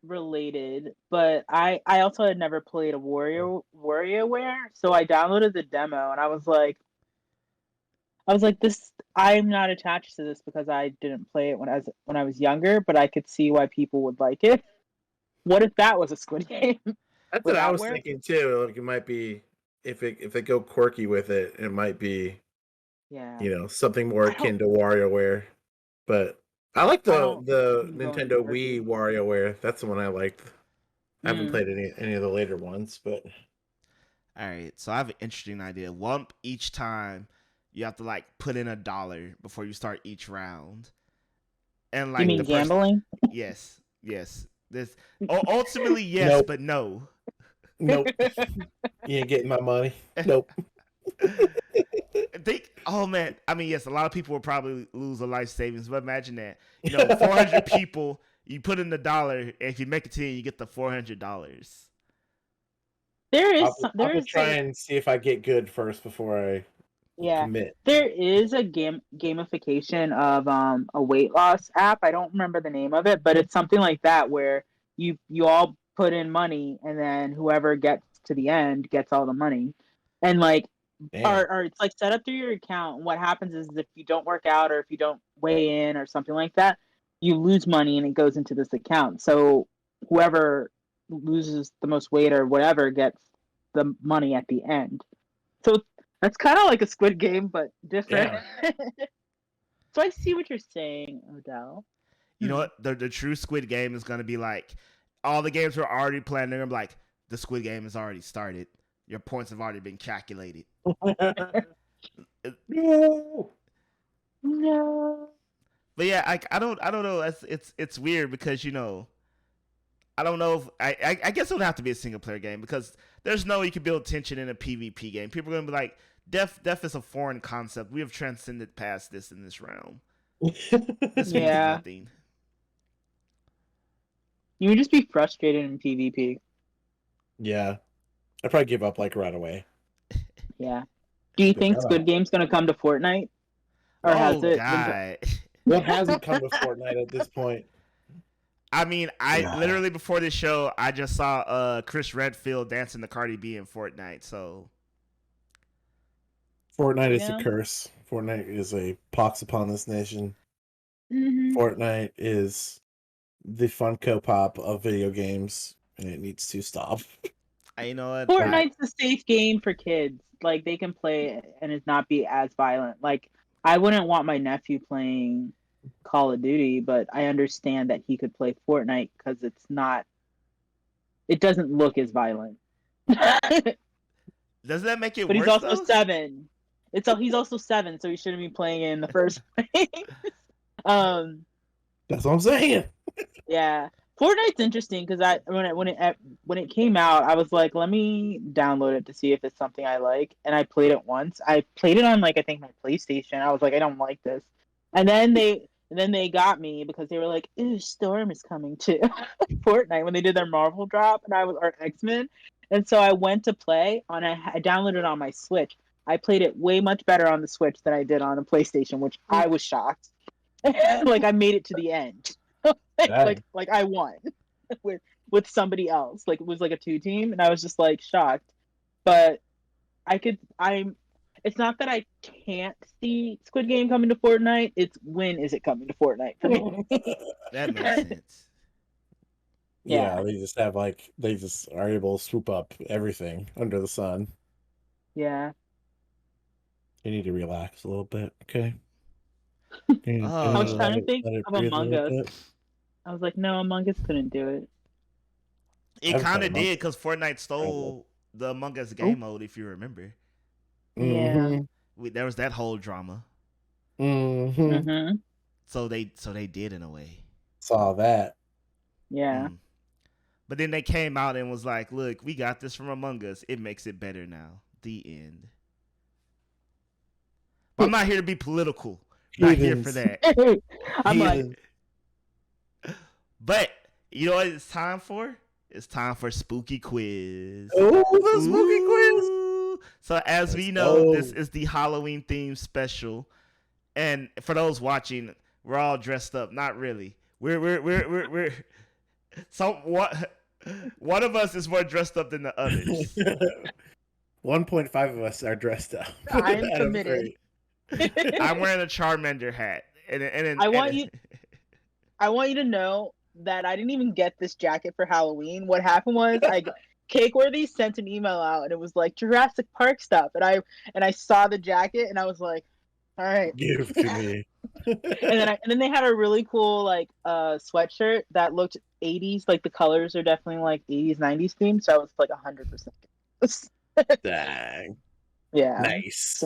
related, but I also had never played a WarioWare, so I downloaded the demo and I was like, this. I'm not attached to this because I didn't play it when I was younger, but I could see why people would like it. What if that was a Squid Game? That's what I was thinking too. Like, it might be if they go quirky with it, it might be something more akin to WarioWare. But I like the Nintendo Wii WarioWare. That's the one I liked. I haven't played any of the later ones, but all right. So I have an interesting idea. Each time you have to put in $1 before you start each round. And you mean gambling? Yes. This ultimately yes, nope. But no. Nope. You ain't getting my money. Nope. Oh man, I mean, yes, a lot of people will probably lose a life savings, but imagine that 400 people, you put in $1, and if you make it to you get the $400. I'll try and see if I get good first before I commit. There is a gamification of a weight loss app. I don't remember the name of it, but it's something like that where you all put in money, and then whoever gets to the end gets all the money, and or it's set up through your account. And what happens is if you don't work out or if you don't weigh in or something like that, you lose money and it goes into this account. So whoever loses the most weight or whatever gets the money at the end. So that's kind of like a Squid Game, but different. Yeah. So I see what you're saying, Odell. You know what? The true Squid Game is going to be like, all the games we're already playing, they're going to be like, the Squid Game has already started. Your points have already been calculated. No. But yeah, I don't know. It's weird because I don't know if I guess it would have to be a single player game because there's no way you can build tension in a PvP game. People are gonna be like, death is a foreign concept. We have transcended past this in this realm. This means nothing. You would just be frustrated in PvP. Yeah. I'd probably give up right away. Yeah. Do you think Squid Game's gonna come to Fortnite? Or has it? God. What hasn't come to Fortnite at this point? I mean, literally before this show, I just saw Chris Redfield dancing to Cardi B in Fortnite. So Fortnite is a curse. Fortnite is a pox upon this nation. Mm-hmm. Fortnite is the Funko Pop of video games, and it needs to stop. You know what? Fortnite's a safe game for kids. Like, they can play it and it not be as violent. Like, I wouldn't want my nephew playing Call of Duty, but I understand that he could play Fortnite because it's not it doesn't look as violent. Does that make it But worse? he's also though? 7. He's also 7, so he shouldn't be playing it in the first place. That's what I'm saying. Yeah, Fortnite's interesting because when it came out, I was like, let me download it to see if it's something I like, and I played it once. I played it on like I think my PlayStation. I was like, I don't like this, and then they got me because they were like, "Ooh, Storm is coming to Fortnite" when they did their Marvel drop, and I was or X-Men, and so I went to play on I downloaded it on my Switch. I played it way much better on the Switch than I did on a PlayStation, which I was shocked. Like I made it to the end. like I won with somebody else. Like it was like a 2-team, and I was just like shocked. But it's not that I can't see Squid Game coming to Fortnite, it's when is it coming to Fortnite for me. That makes sense. Yeah, they just are able to swoop up everything under the sun. Yeah. You need to relax a little bit, okay? Oh. I was trying to think of breathe a Among little Us. bit. I was like, no, Among Us couldn't do it. It I've kind played of Among did because Fortnite stole the Among Us game mode, if you remember. Mhm. There was that whole drama. Mhm. Mm-hmm. So they did in a way. Saw that. Yeah. But then they came out and was like, look, we got this from Among Us. It makes it better now. The end. But I'm not here to be political. Not here for that. I'm like, But you know what it's time for? It's time for spooky quiz. Oh, the spooky quiz! Ooh. So as we Let's know, go. this is the Halloween themed special. And for those watching, we're all dressed up. Not really. We're so what one of us is more dressed up than the others. 1.5 of us are dressed up. I'm Out of committed. 3. I'm wearing a Charmander hat. I want you to know that I didn't even get this jacket for Halloween. What happened was Cakeworthy sent an email out and it was like Jurassic Park stuff, and I saw the jacket and I was like, all right. Give it to me. And then they had a really cool like sweatshirt that looked 80s, like the colors are definitely like 80s 90s themed, so I was like 100%. Dang. Yeah.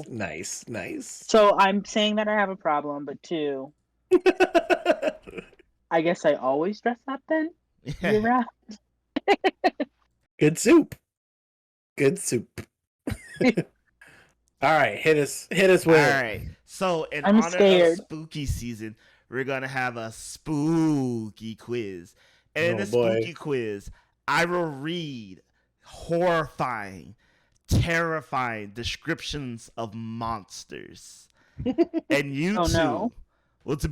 Nice. So I'm saying that I have a problem, but 2, I guess I always dress up then. Year round. Good soup. All right, hit us with All right. So in I'm honor scared. of spooky season, we're gonna have a spooky quiz. And in Oh, the boy. spooky quiz, I will read horrifying, terrifying descriptions of monsters. And you Oh, two no. will to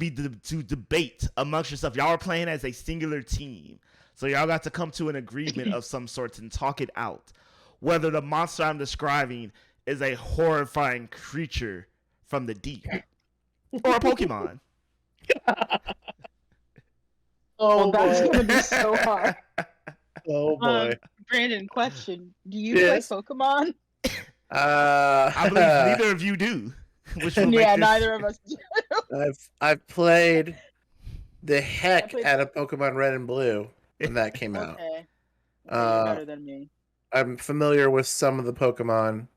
debate amongst yourself. Y'all are playing as a singular team. So y'all got to come to an agreement of some sorts and talk it out. Whether the monster I'm describing is a horrifying creature from the deep or a Pokemon. Well, that's gonna be so hard. Oh boy. Brandon, question: do you Yes. play Pokemon? I believe neither of you do. Which will make this... neither of us do. I've played the heck played- out of Pokemon Red and Blue when that came out. Okay. You're better than me. I'm familiar with some of the Pokemon,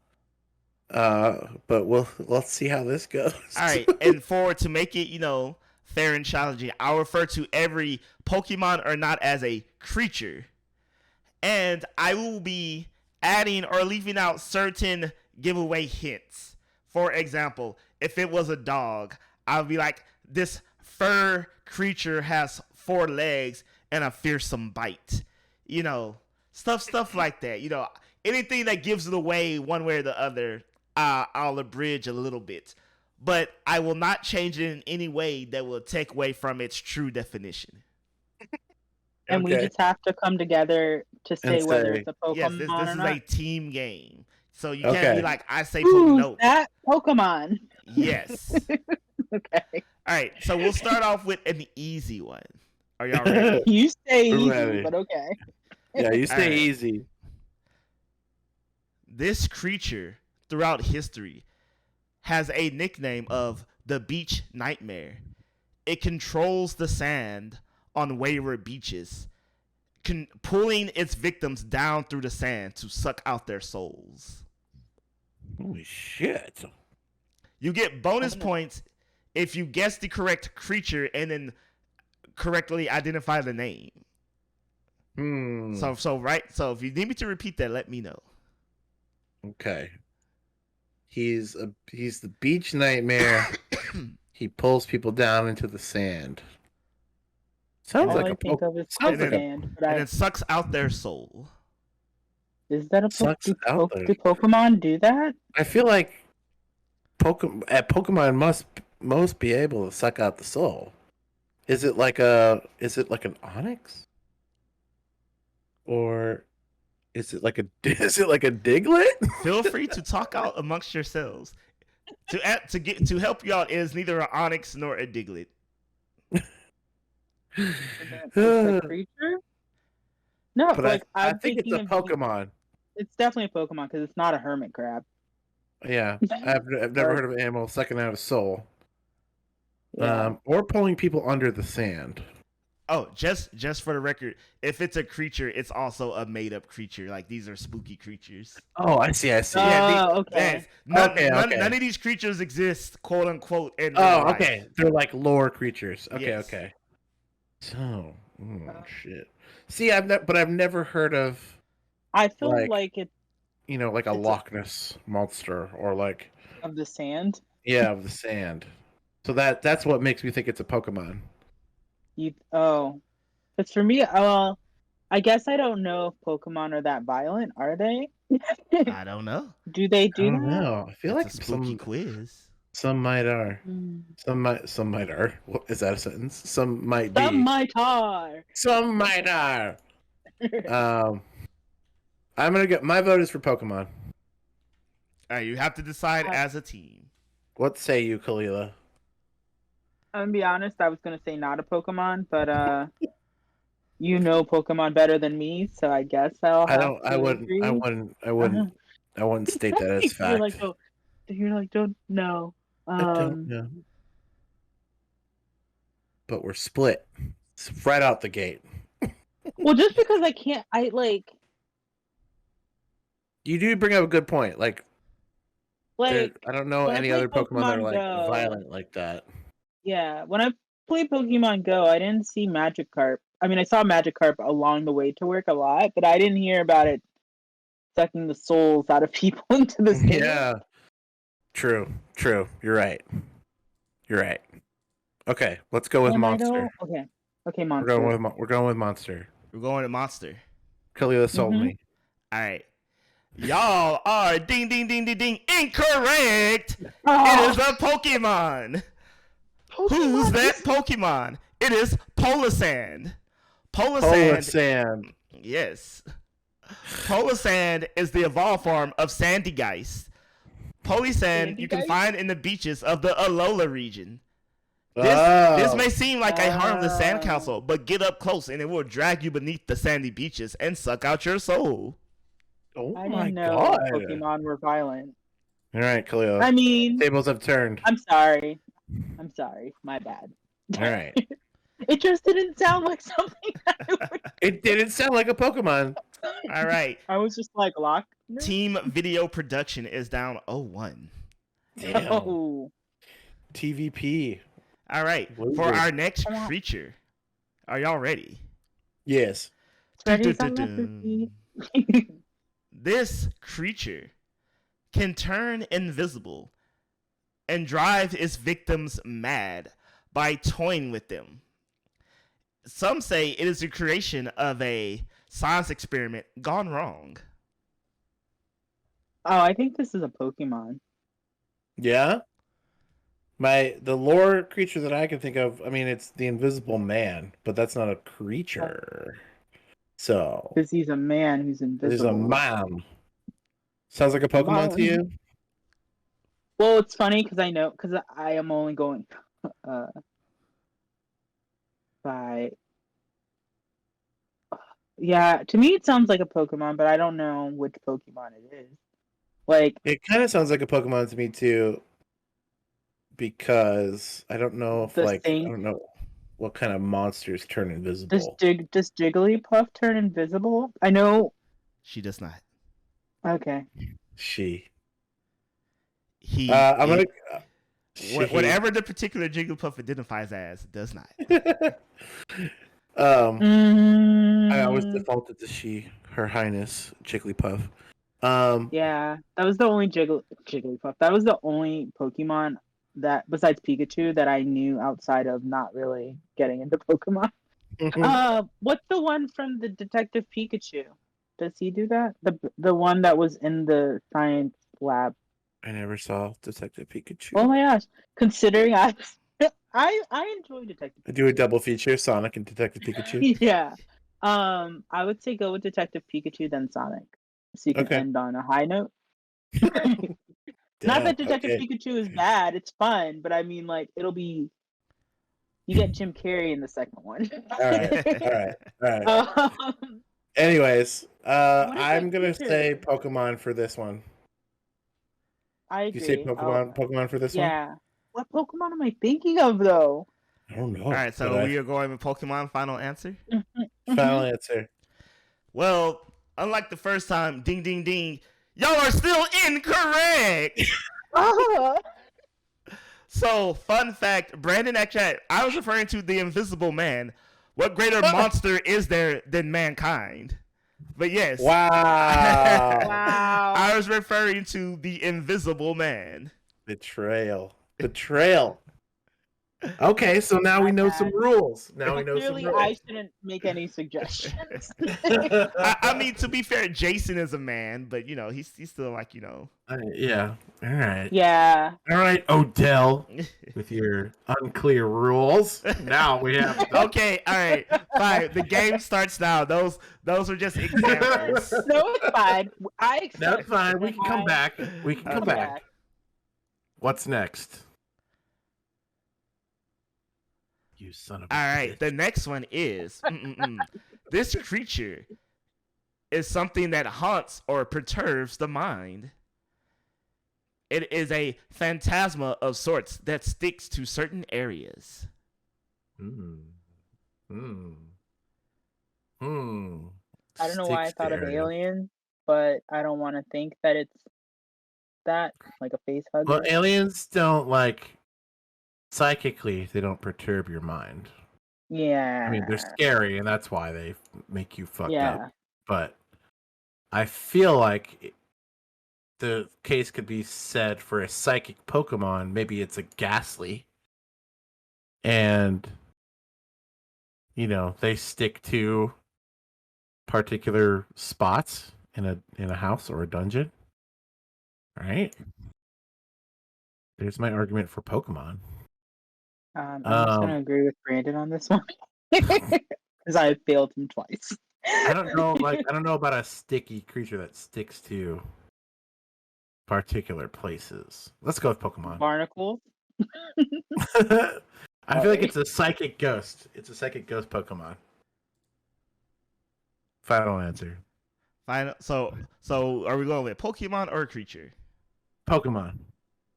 but let's see how this goes. All right, and to make it, fair and challenging, I'll refer to every Pokemon or not as a creature, and I will be adding or leaving out certain giveaway hints. For example, if it was a dog, I'll be like, this fur creature has 4 legs and a fearsome bite. Stuff like that. Anything that gives it away one way or the other, I'll abridge a little bit. But I will not change it in any way that will take away from its true definition. And we just have to come together to say whether it's a Pokemon yes, this or is not. a team game. So you can't be like, I say no. That Pokemon. Yes. Okay. All right, so we'll start off with an easy one. Are y'all ready? You stay easy, ready. but okay. Yeah, you stay All right. easy. This creature, throughout history, has a nickname of the Beach Nightmare. It controls the sand on wayward beaches, pulling its victims down through the sand to suck out their souls. Holy shit. You get bonus points if you guess the correct creature and then correctly identify the name. So if you need me to repeat that, let me know. Okay. He's the beach nightmare. He pulls people down into the sand. Sounds All like I a think of is sounds like quicksand, but And it sucks out their soul. is that a Sucks out there. do Pokemon do that? I feel like Pokemon must be able to suck out the soul. Is it like an Onyx? Or is it like a Diglett? Feel free to talk out amongst yourselves. To help you out is neither an Onyx nor a Diglett. Is that a creature? No, But like I I'm think it's thinking a of Pokemon. It's definitely a Pokemon because it's not a hermit crab. Yeah, I've never heard of an animal sucking out a soul. Yeah. Or pulling people under the sand. Oh, just for the record, if it's a creature, it's also a made up creature. Like these are spooky creatures. Oh, I see. Okay. None of these creatures exist, quote unquote, in real Oh, life. okay. They're like lore creatures. Okay, Yes. okay. So, shit. See, I've never heard of, I feel like it's like a Loch Ness monster or like of the sand. of the sand. So that's what makes me think it's a Pokemon. But for me, I guess I don't know if Pokemon are that violent. Are they? I don't know. Do they do I don't that? know. I feel It's like a spooky quiz. some might are. Mm. Some might are. What, is that a sentence? Some might be. Some might are. Some might are. I'm gonna get my vote is for Pokemon. All right, you have to decide as a team. What say you, Khalilah? I'm gonna be honest. I was gonna say not a Pokemon, but you know Pokemon better than me, so I guess I'll. I wouldn't state that as fact. You're like, don't know. I don't know. But we're split. It's right out the gate. Well, just because I like. You do bring up a good point. Like I don't know when I any play other Pokemon that are like Go, violent like that. Yeah, when I played Pokemon Go, I didn't see Magikarp. I mean, I saw Magikarp along the way to work a lot, but I didn't hear about it sucking the souls out of people into the sand. Yeah. True. You're right. Okay, let's go with Monster. Okay, Monster. We're going with Monster. We're going to Monster. Khalilah sold me. All right. Y'all are ding incorrect. Oh. It is a Pokemon. Who's that Pokemon? It is Polisand. Polisand. Yes. Polisand is the evolved form of Sandygeist. Polisand you can find in the beaches of the Alola region. This may seem like a harmless sand castle, but get up close and it will drag you beneath the sandy beaches and suck out your soul. Oh I my didn't know god. Pokemon were violent. All right, Khalilah. I mean, Tables have turned. I'm sorry. My bad. All right. It just didn't sound like something It didn't sound like a Pokemon. All right. I was just like, lock. Team video production is down 0-1. Damn. Oh. TVP. All right. Loser. For our next creature, are y'all ready? Yes. This creature can turn invisible and drive its victims mad by toying with them. Some say it is the creation of a science experiment gone wrong. Oh, I think this is a Pokemon. Yeah? The lore creature that I can think of, I mean, it's the Invisible Man, but that's not a creature. So. Because he's a man who's invisible. He's a man. Sounds like a Pokemon to you? Well, it's funny because I am only going by. Yeah, to me it sounds like a Pokemon, but I don't know which Pokemon it is. Like, it kind of sounds like a Pokemon to me too, because I don't know if I don't know. what kind of monsters turn Does invisible. does Jigglypuff turn invisible? I know. She does not. Okay. She. He. I'm gonna. Whatever the particular Jigglypuff identifies as, does not. I always Mm, defaulted to she, Her Highness Jigglypuff. yeah, that was the only Jigglypuff. That was the only Pokemon that, besides Pikachu, that I knew outside of not really getting into Pokemon. What's the one from the Detective Pikachu? Does he do that? The one that was in the science lab. I never saw Detective Pikachu. Oh my gosh! Considering I enjoy Detective. I do a double feature: Sonic and Detective Pikachu. Yeah. I would say go with Detective Pikachu then Sonic, so you can Okay. end on a high note. Not Damn, that Detective okay. Pikachu is bad; it's fun, but I mean, like, it'll be you get Jim Carrey in the second one. All right. Um, Anyways, What is I'm that gonna creature? say Pokemon for this one. I You say agree. Pokemon for this one? Yeah. What Pokemon am I thinking of though? I don't know. All right, so but we are going with Pokemon. Final answer. Final answer. Well, unlike the first time, ding ding ding, y'all are still incorrect. Oh, So, fun fact, Brandon actually, I was referring to the Invisible Man. What greater monster is there than mankind? But yes. Wow. wow. I was referring to the Invisible Man. Betrayal. Okay, so now we My know bad. some rules. Now we know some Clearly, rules. I shouldn't make any suggestions. I mean, to be fair, Jason is a man, but he's still like Yeah. All right. Yeah. All right, Odell, with your unclear rules. Now we have. Okay, all right, fine. The game starts now. Those are just examples. No, it's fine. I accept. That's fine. We can come back. We can come Okay. back. What's next? You son of a All right, bitch. the next one is this creature is something that haunts or perturbs the mind. It is a phantasma of sorts that sticks to certain areas. Hmm. I don't know why I thought of alien, but I don't want to think that it's that, like a face hugger. Well, aliens don't psychically. They don't perturb your mind. Yeah. I mean, they're scary, and that's why they make you fucked Yeah. up. But I feel like the case could be said for a psychic Pokemon. Maybe it's a Ghastly, and they stick to particular spots in a house or a dungeon. Right? There's my argument for Pokemon. I'm just gonna agree with Brandon on this one because I failed him twice. I don't know about a sticky creature that sticks to particular places. Let's go with Pokemon. Barnacles. I feel like it's a psychic ghost. It's a psychic ghost Pokemon. Final answer. Final. So are we going with Pokemon or creature? Pokemon.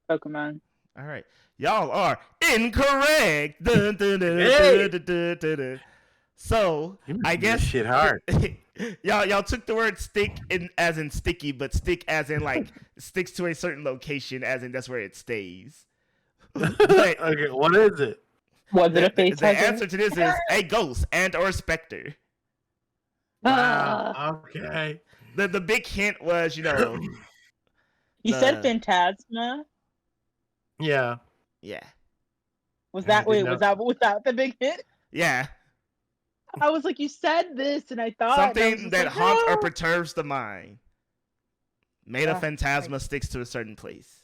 Pokemon. All right, y'all are incorrect. Dun, dun, dun, Hey! dun, dun, dun, dun. So I guess this shit hard. y'all took the word stick as in sticky, but stick as in like sticks to a certain location, as in that's where it stays. But Okay, what is it? Was it a face the hugger? answer to this is a ghost and or specter. Wow. Okay. The big hint was You the- said Phantasma. Yeah. yeah. Was Yeah, I that did wait? know- Was that the big hit? Yeah. I was like, you said this, and I thought and I was Something just that like, haunts or "No." perturbs the mind. Made a Ah, phantasma sticks to a certain place.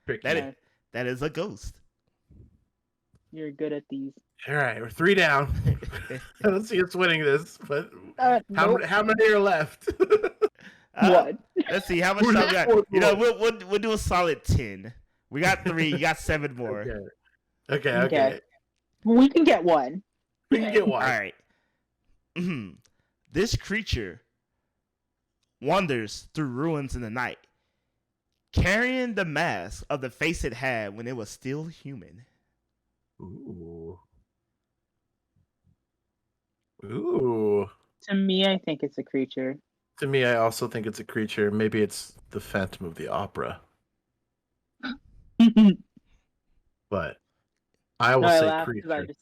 Tricky. That is a ghost. You're good at these. All right, we're 3 down. I don't see us winning this, but Nope. how many are left? What? Let's see how much time we got. We'll do a solid 10. We got 3. You got 7 more. Okay. We can get one. We can get one. All right. This creature wanders through ruins in the night, carrying the mask of the face it had when it was still human. Ooh. Ooh. To me, I think it's a creature. To me, I also think it's a creature. Maybe it's the Phantom of the Opera. But I will No, I say laughed 'cause creature.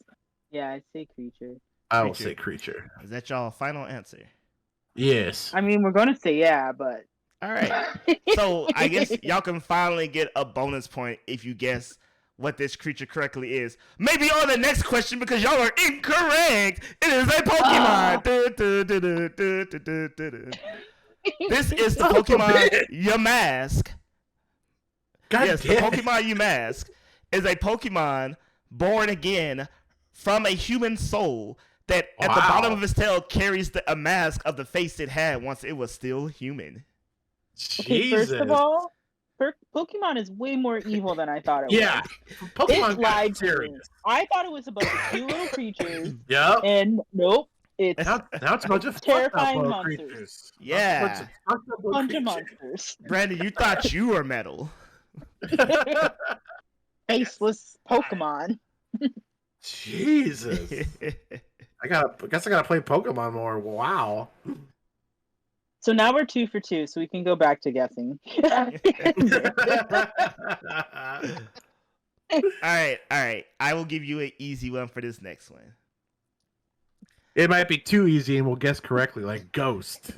I say creature. I will Creature. say creature. Is that y'all final answer? Yes. I mean, we're gonna say yeah, but All right. So I guess y'all can finally get a bonus point if you guess what this creature correctly is. Maybe on the next question because y'all are incorrect. It is a Pokemon. This is the Pokemon Yamask. God Yes, the damn it. Pokemon Yamask is a Pokemon born again from a human soul that at the bottom Wow. of its tail carries a mask of the face it had once it was still human. okay, Jesus. first of all, Pokemon is way more evil than I thought it Yeah. was. Pokemon It lied got to me. serious. I thought it was a bunch of cute little creatures, Yep. and nope, it's Now it's a bunch of terrifying fucked up monsters. creatures. Yeah. Bunch of monsters. Brandon, you thought you were metal. Faceless Pokemon. Jesus. I guess I gotta play Pokemon more. Wow. So now we're 2 for 2, so we can go back to guessing. All right. I will give you an easy one for this next one. It might be too easy and we'll guess correctly, like Ghost.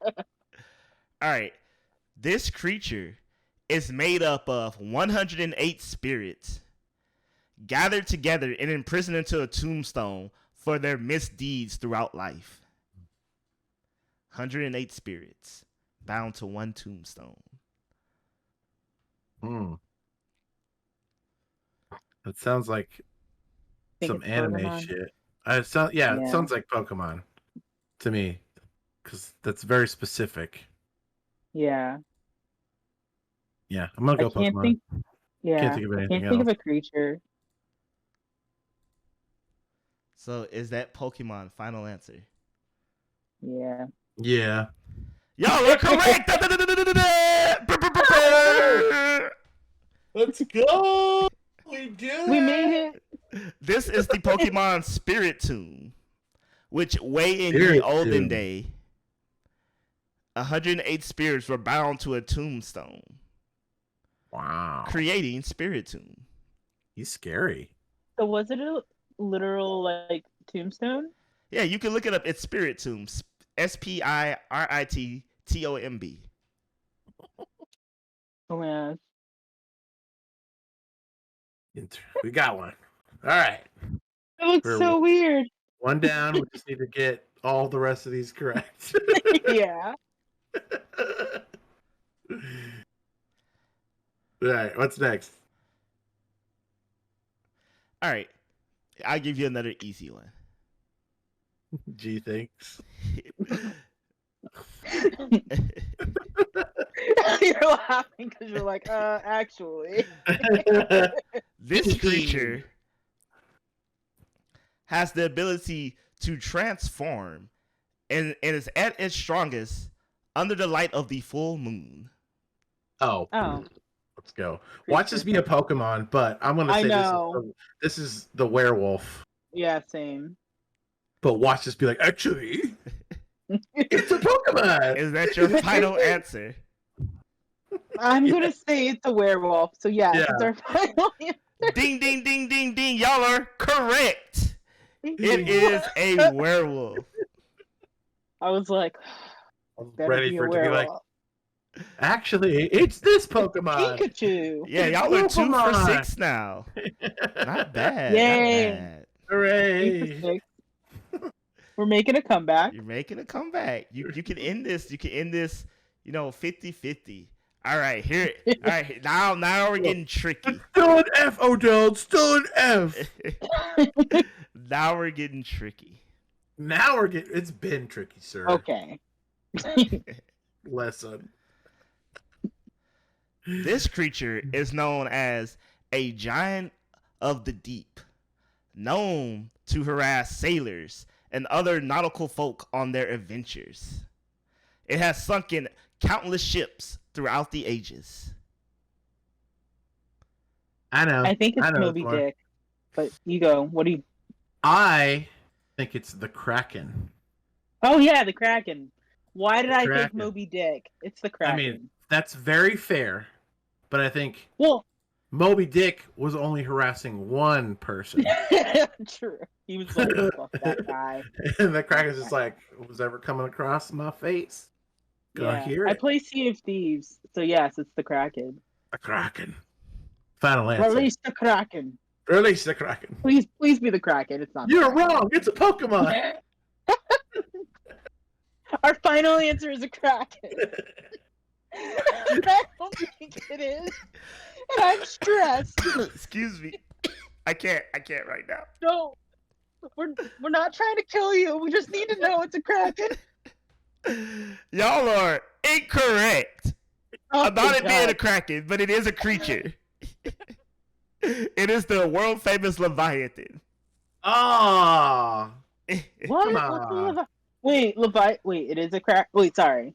All right. This creature is made up of 108 spirits gathered together and imprisoned into a tombstone for their misdeeds throughout life. 108 spirits bound to one tombstone. That sounds like Think some it's anime Pokemon? shit. It sounds Yeah. it sounds like Pokemon to me, because that's very specific. Yeah. Yeah, I'm gonna I go can't Pokemon. think. Yeah. Can't think of I anything can't think of else. a creature. So is that Pokemon final answer? Yeah. Yeah. Y'all are correct. Let's go. We do. We made it. This is the Pokemon Spirit Tomb, which way in Spirit the olden Tomb. day, 108 spirits were bound to a tombstone, Wow. creating Spirit Tomb. He's scary. So was it a literal like tombstone? Yeah, you can look it up. It's Spirit Tomb. SPIRITTOMB. Oh man. We got one. All right. It looks We're so weird. one down. We just need to get all the rest of these correct. Yeah. All right. What's next? All right, I'll give you another easy one. G thanks. You're laughing because you're like, actually. This creature has the ability to transform and is at its strongest under the light of the full moon. Oh. Oh. Let's go. Watch this be a Pokemon, but I'm gonna I say know. this is the werewolf. Yeah, same. But watch this be like, actually, it's a Pokemon. Is that your final answer? I'm gonna say it's a werewolf. So yeah, Yeah. it's our final answer. Ding, ding, ding, ding, ding. Y'all are correct. It is a werewolf. I was like, I'm better ready be for a it to be like, werewolf. actually, it's this Pokemon. Pikachu. Yeah, y'all are 2 for Pokemon. 6 now. Not bad. Yay. Not bad. Hooray! We're making a comeback. You're making a comeback. You can end this. You can end this, 50-50. All right, here. All right, now we're getting tricky. Still an F, Odell. Still an F. Now we're getting tricky. Now we're getting. It's been tricky, sir. Okay. Lesson. This creature is known as a giant of the deep, known to harass sailors and other nautical folk on their adventures. It has sunken countless ships throughout the ages. I know. I think it's I know Moby this one. Dick. But you go. What do you? I think it's the Kraken. Oh yeah, the Kraken. Why did I think Kraken. Moby Dick? It's the Kraken. I mean, that's very fair, but I think well, Moby Dick was only harassing one person. true. He was like, fuck that guy. And the Kraken's just like, was ever coming across my face? Gonna hear I it. play Sea of Thieves, so yes, it's the Kraken. The Kraken. Final answer. Release the Kraken. Release the Kraken. Please be the Kraken. It's not. You're wrong. It's a Pokemon. Our final answer is a Kraken. I don't think it is. And I'm stressed. Excuse me. I can't right now. No. We're not trying to kill you. We just need to know it's a Kraken. Y'all are incorrect about it being a Kraken, but it is a creature. It is the world famous Leviathan. Ah. What? Come What's the on. Wait, it is a Wait, sorry.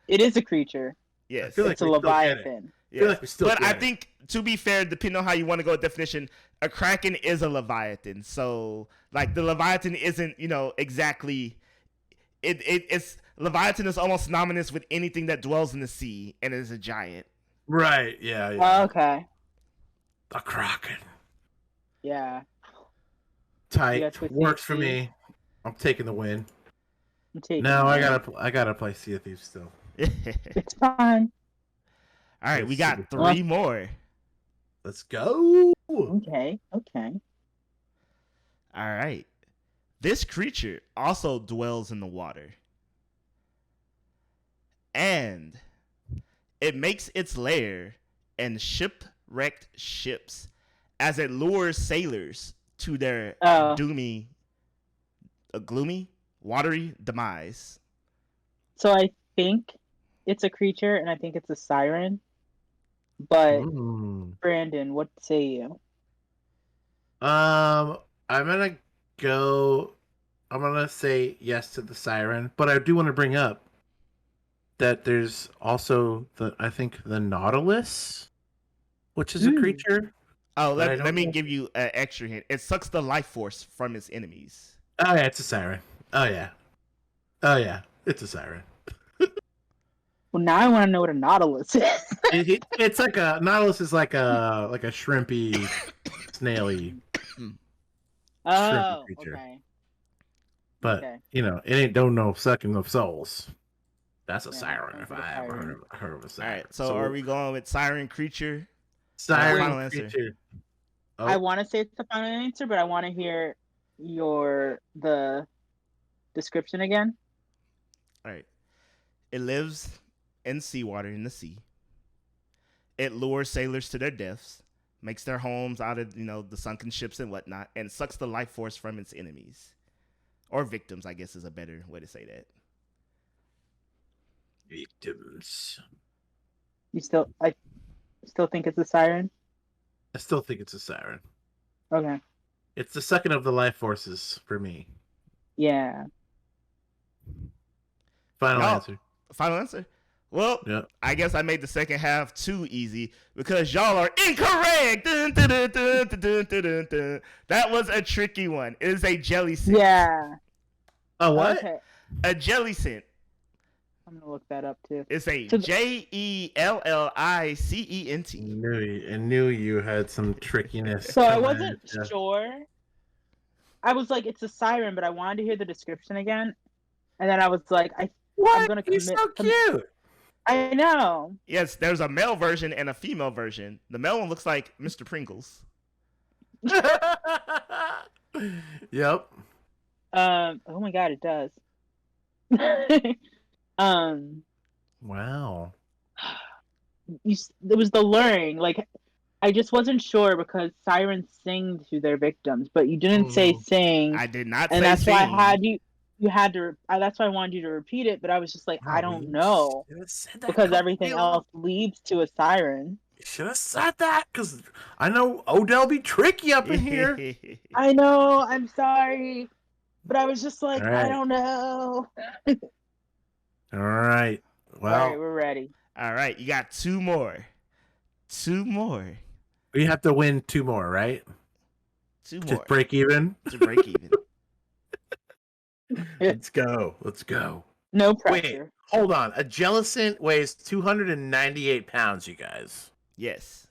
It is a creature. Yes. feel like It's a we still get it. Leviathan. I feel like we still But get I it. think, to be fair, depending on how you want to go with definition, a Kraken is a Leviathan. So, like, the Leviathan isn't, exactly... It's Leviathan is almost synonymous with anything that dwells in the sea and is a giant. Right. Yeah. Oh, okay. The Kraken. Yeah. Tight. Yes, with Works for CFC. me. I'm taking the win. I'm taking No, it. I gotta play Sea of Thieves still. It's fine. All right, we got Super fun. 3 more. Let's go. Okay. All right. This creature also dwells in the water. And it makes its lair in shipwrecked ships as it lures sailors to their Oh. gloomy, watery demise. So I think it's a creature, and I think it's a siren. But Mm. Brandon, what say you? I'm gonna say yes to the siren, but I do want to bring up that there's also the Nautilus, which is a creature. Oh, But I let don't me know. give you an extra hint. It sucks the life force from its enemies. Oh yeah, it's a siren. Oh yeah, it's a siren. Well, now I want to know what a nautilus is. It's like a Nautilus is like a shrimpy, snaily, Oh, creature. okay. but Okay. it ain't no sucking of souls. That's a Yeah, siren sounds if like a I ever siren. heard of a All siren. right, so are we going with siren creature? Siren Final answer. creature. Oh, I want to say it's the final answer, but I want to hear the description again. All right. It lives in seawater in the sea. It lures sailors to their deaths, makes their homes out of, the sunken ships and whatnot, and sucks the life force from its enemies. Or victims, I guess is a better way to say that. victims. I still think it's a siren. I still think it's a siren. Okay. It's the second of the life forces for me. Yeah. Final Y'all- answer. Final answer? Well, Yep. I guess I made the second half too easy because y'all are incorrect. Dun, dun, dun, dun, dun, dun, dun, dun. That was a tricky one. It is a jelly scent. Yeah. Oh what? Okay. A jelly scent. I'm gonna look that up too. It's a So- JELLICENT. I knew you had some trickiness. So I coming wasn't at ya. sure. I was like, it's a siren, but I wanted to hear the description again. And then I was like, I'm gonna He's commit. so cute. I know. Yes, there's a male version and a female version. The male one looks like Mr. Pringles. Yep. Oh my god, it does. Wow. It was the luring. Like, I just wasn't sure because sirens sing to their victims, but you didn't say sing, I did not and say that's why I sing. had you. You had to. That's why I wanted you to repeat it, but I was just like, I don't know because everything else leads to a siren. You should have said that because I know Odell be tricky up in here. I know. I'm sorry, but I was just like, All right. I don't know. All right. Well, All right, we're ready. All right, you got 2 more. 2 more. we have to win 2 more, right? 2 more. Just break even. to break even. Let's go. Let's go. No Wait, pressure. hold on. A Jellicent weighs 298 pounds, you guys. Yes.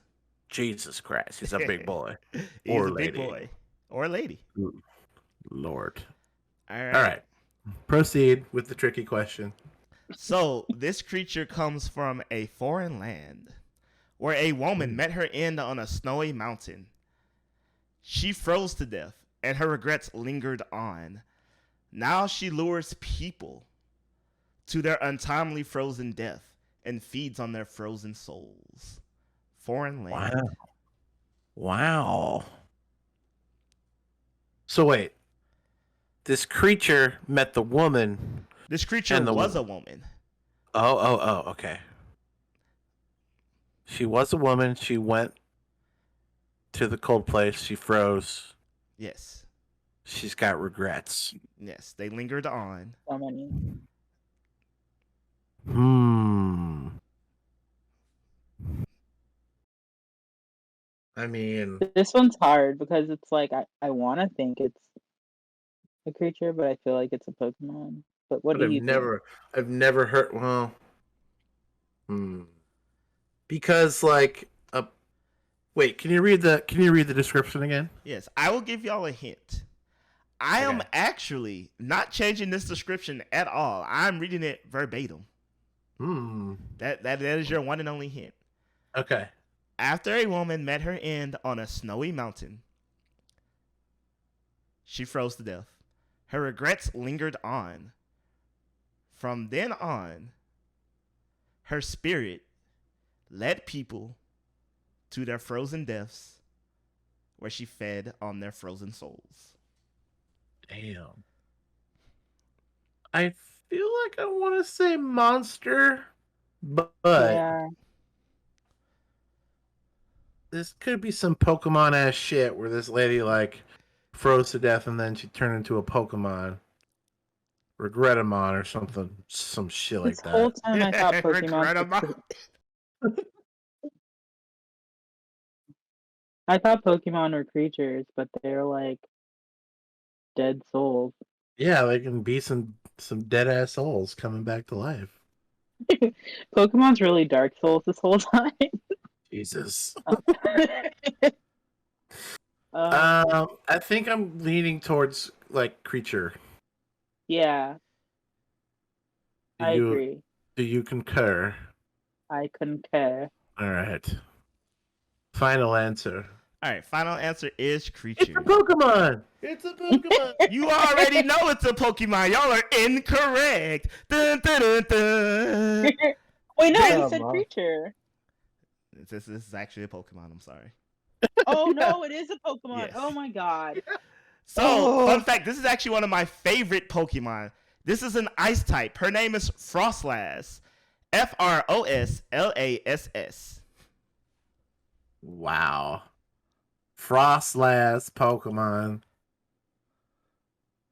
Jesus Christ. He's a big boy. He's Or a big lady. boy. Or a lady. Ooh, Lord. All right. All right. Proceed with the tricky question. So this creature comes from a foreign land where a woman met her end on a snowy mountain. She froze to death, and her regrets lingered on. Now she lures people to their untimely frozen death and feeds on their frozen souls. Foreign land. Wow. So wait. This creature met the woman. This creature And the was a woman. woman. Oh, okay. She was a woman. She went to the cold place. She froze. Yes. She's got regrets. Yes. They lingered on. So many. I mean, This one's hard because it's like I want to think it's a creature, but I feel like it's a Pokemon. But what but do you think? I've never heard. Well, because like wait, can you read the description again? Yes. I will give y'all a hint. I am Okay. actually not changing this description at all. I'm reading it verbatim. That is your one and only hint. Okay. After a woman met her end on a snowy mountain, she froze to death. Her regrets lingered on. From then on, her spirit led people to their frozen deaths where she fed on their frozen souls. Damn. I feel like I want to say monster, but Yeah. this could be some Pokemon ass shit where this lady like froze to death and then she turned into a Pokemon. Regretamon or something. Some shit like This whole that. time I thought Regretamon. I thought Pokemon were creatures, but they're like dead souls. Yeah, they can be some dead ass souls coming back to life. Pokemon's really Dark Souls this whole time. Jesus. Um, I think I'm leaning towards like creature. yeah, Do I you agree. do you concur? I concur. All right. Final answer. All right, final answer is It's creature. a Pokemon. It's a Pokemon. You already know it's a Pokemon. Y'all are incorrect. Dun, dun, dun, dun. Wait, no, Damn, you said Mom. creature. This is actually a Pokemon. I'm sorry. Oh no, it is a Pokemon. Yes. Oh my god. So, Oh. fun fact, this is actually one of my favorite Pokemon. This is an ice type. Her name is Frostlass. Frostlass. Wow. Frostlass Pokemon.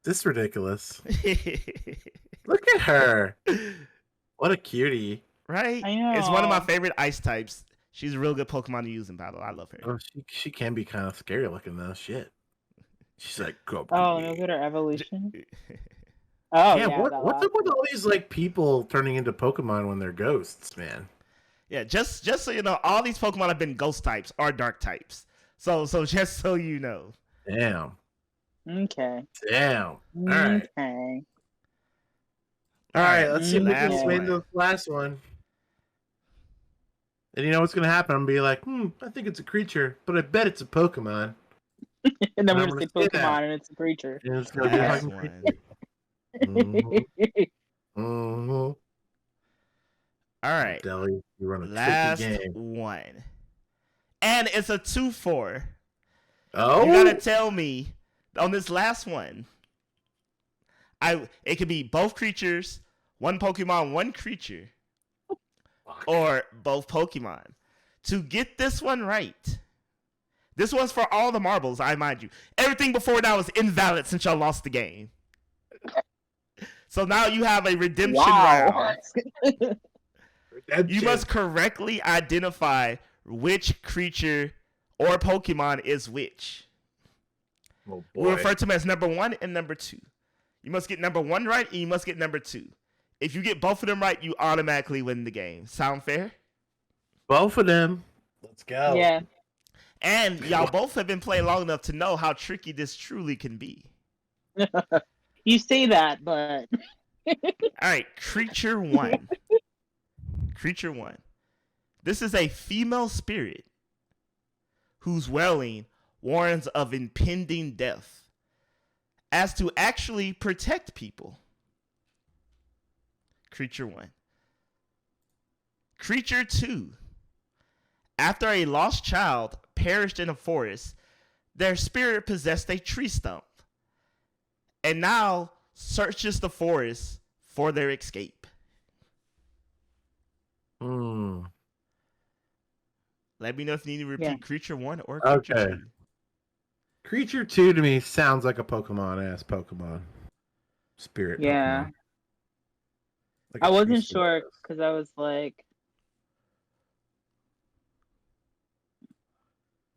This is ridiculous. Look at her. What a cutie. Right? I know. It's one of my favorite ice types. She's a real good Pokemon to use in battle. I love her. Oh, she can be kind of scary looking though. Shit. She's like, go. Oh, no good at evolution. Oh Yeah, yeah. what's that up last with one. all these like people turning into Pokemon when they're ghosts, man? Yeah, just so you know, all these Pokemon have been ghost types or dark types. So just so you know. Damn. Okay. Damn. All right. Okay. All right, let's see if we can last swing one. the last one. And you know what's gonna happen? I'm gonna be like, I think it's a creature, but I bet it's a Pokemon. And then I'm we're gonna gonna say say that. Pokemon, and it's a creature. And it's gonna be Last fucking one. creature. Mhm. All right. Deli, you run a Last tricky game. one. And it's a 2-4. Oh, You gotta tell me on this last one. It could be both creatures, one Pokemon, one creature, or both Pokemon. To get this one right, this one's for all the marbles, I mind you. Everything before now is invalid since y'all lost the game. So now you have a redemption Wow. round. You must correctly identify which creature or Pokemon is which. Oh, We'll refer to them as number 1 and number 2. You must get number 1 right, and you must get number 2. If you get both of them right, you automatically win the game. Sound fair? Both of them. Let's go. Yeah. And y'all both have been playing long enough to know how tricky this truly can be. You say that, but All right, Creature 1. Creature 1. This is a female spirit whose wailing warns of impending death as to actually protect people. Creature 1. Creature 2. After a lost child perished in a forest, their spirit possessed a tree stump and now searches the forest for their escape. Hmm. Let me know if you need to repeat Creature 1 or Creature 2. Creature 2 to me sounds like a Pokemon-ass Pokemon. Spirit yeah. Pokemon. Like I a wasn't tree sure spirit. because I was like,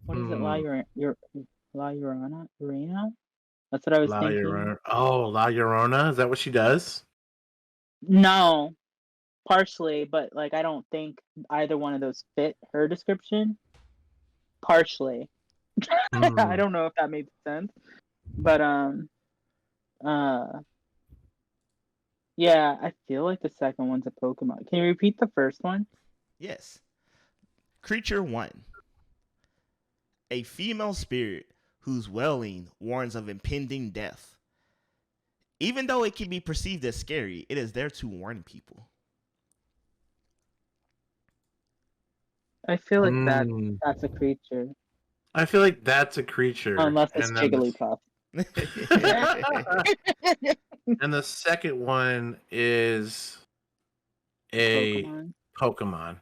what is it? La Llorona? That's what I was La thinking. Llorona. Oh, La Llorona? Is that what she does? No, partially, but like I don't think either one of those fit her description. Partially. I don't know if that made sense. But yeah, I feel like the second one's a Pokemon. Can you repeat the first one? Yes. Creature 1. A female spirit whose wailing warns of impending death. Even though it can be perceived as scary, it is there to warn people. I feel like that's a creature. I feel like that's a creature. Unless it's and then Jigglypuff. And the second one is a Pokemon.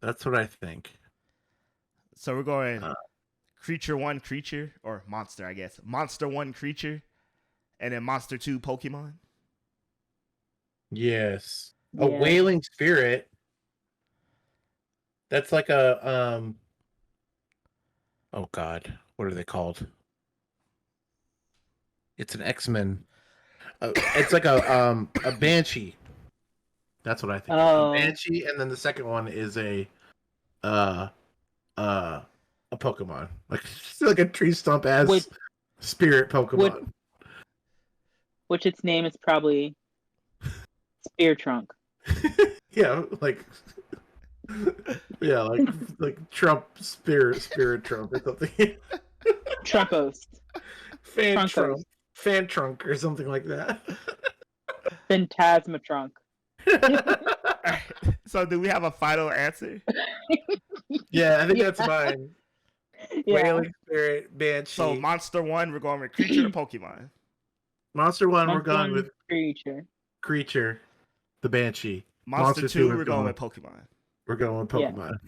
That's what I think. So we're going Creature 1 creature, or monster, I guess. Monster 1 creature, and then Monster 2 Pokemon. Yes. A wailing spirit. That's like a oh god, what are they called? It's an X-Men. It's like a banshee. That's what I think. Oh. A banshee, and then the second one is a Pokemon. Like a tree stump as spirit Pokemon. Which its name is probably Spear Trunk. Yeah, like Trump spirit Trump or something. Trumpos. Fan trunk or something like that. Phantasma Trunk. So do we have a final answer? Yeah, I think that's mine. Yeah. Wailing spirit, banshee. So Monster 1, we're going with creature or Pokemon? Monster 1, we're going with creature. The banshee. Monster 2, we're going with Pokemon. We're going with Pokemon.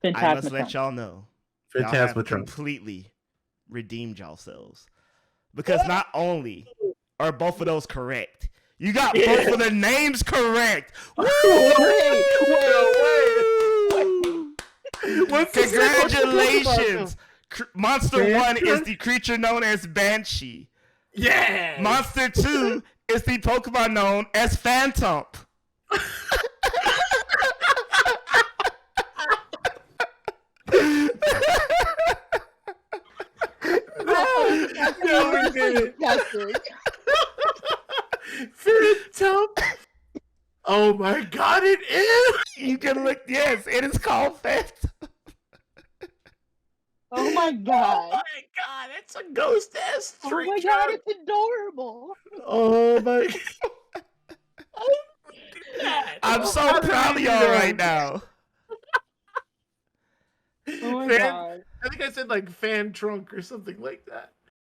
Yeah. I must let y'all know. Y'all have Trunk. completely redeemed yourselves. Because not only are both of those correct, you got both of the names correct. Woo! Wait. Congratulations. Monster 1 is the creature known as Banshee. Yeah. Monster 2 is the Pokemon known as Phantom. No, we did it. Phantom. Oh my god, it is. You can look. Yes, it is called Phantom. Oh my god. Oh my god, it's a ghost ass tree. Oh my god, it's adorable. Oh my god. I'm so proud of y'all right now. Oh my god. I think I said like fan trunk or something like that.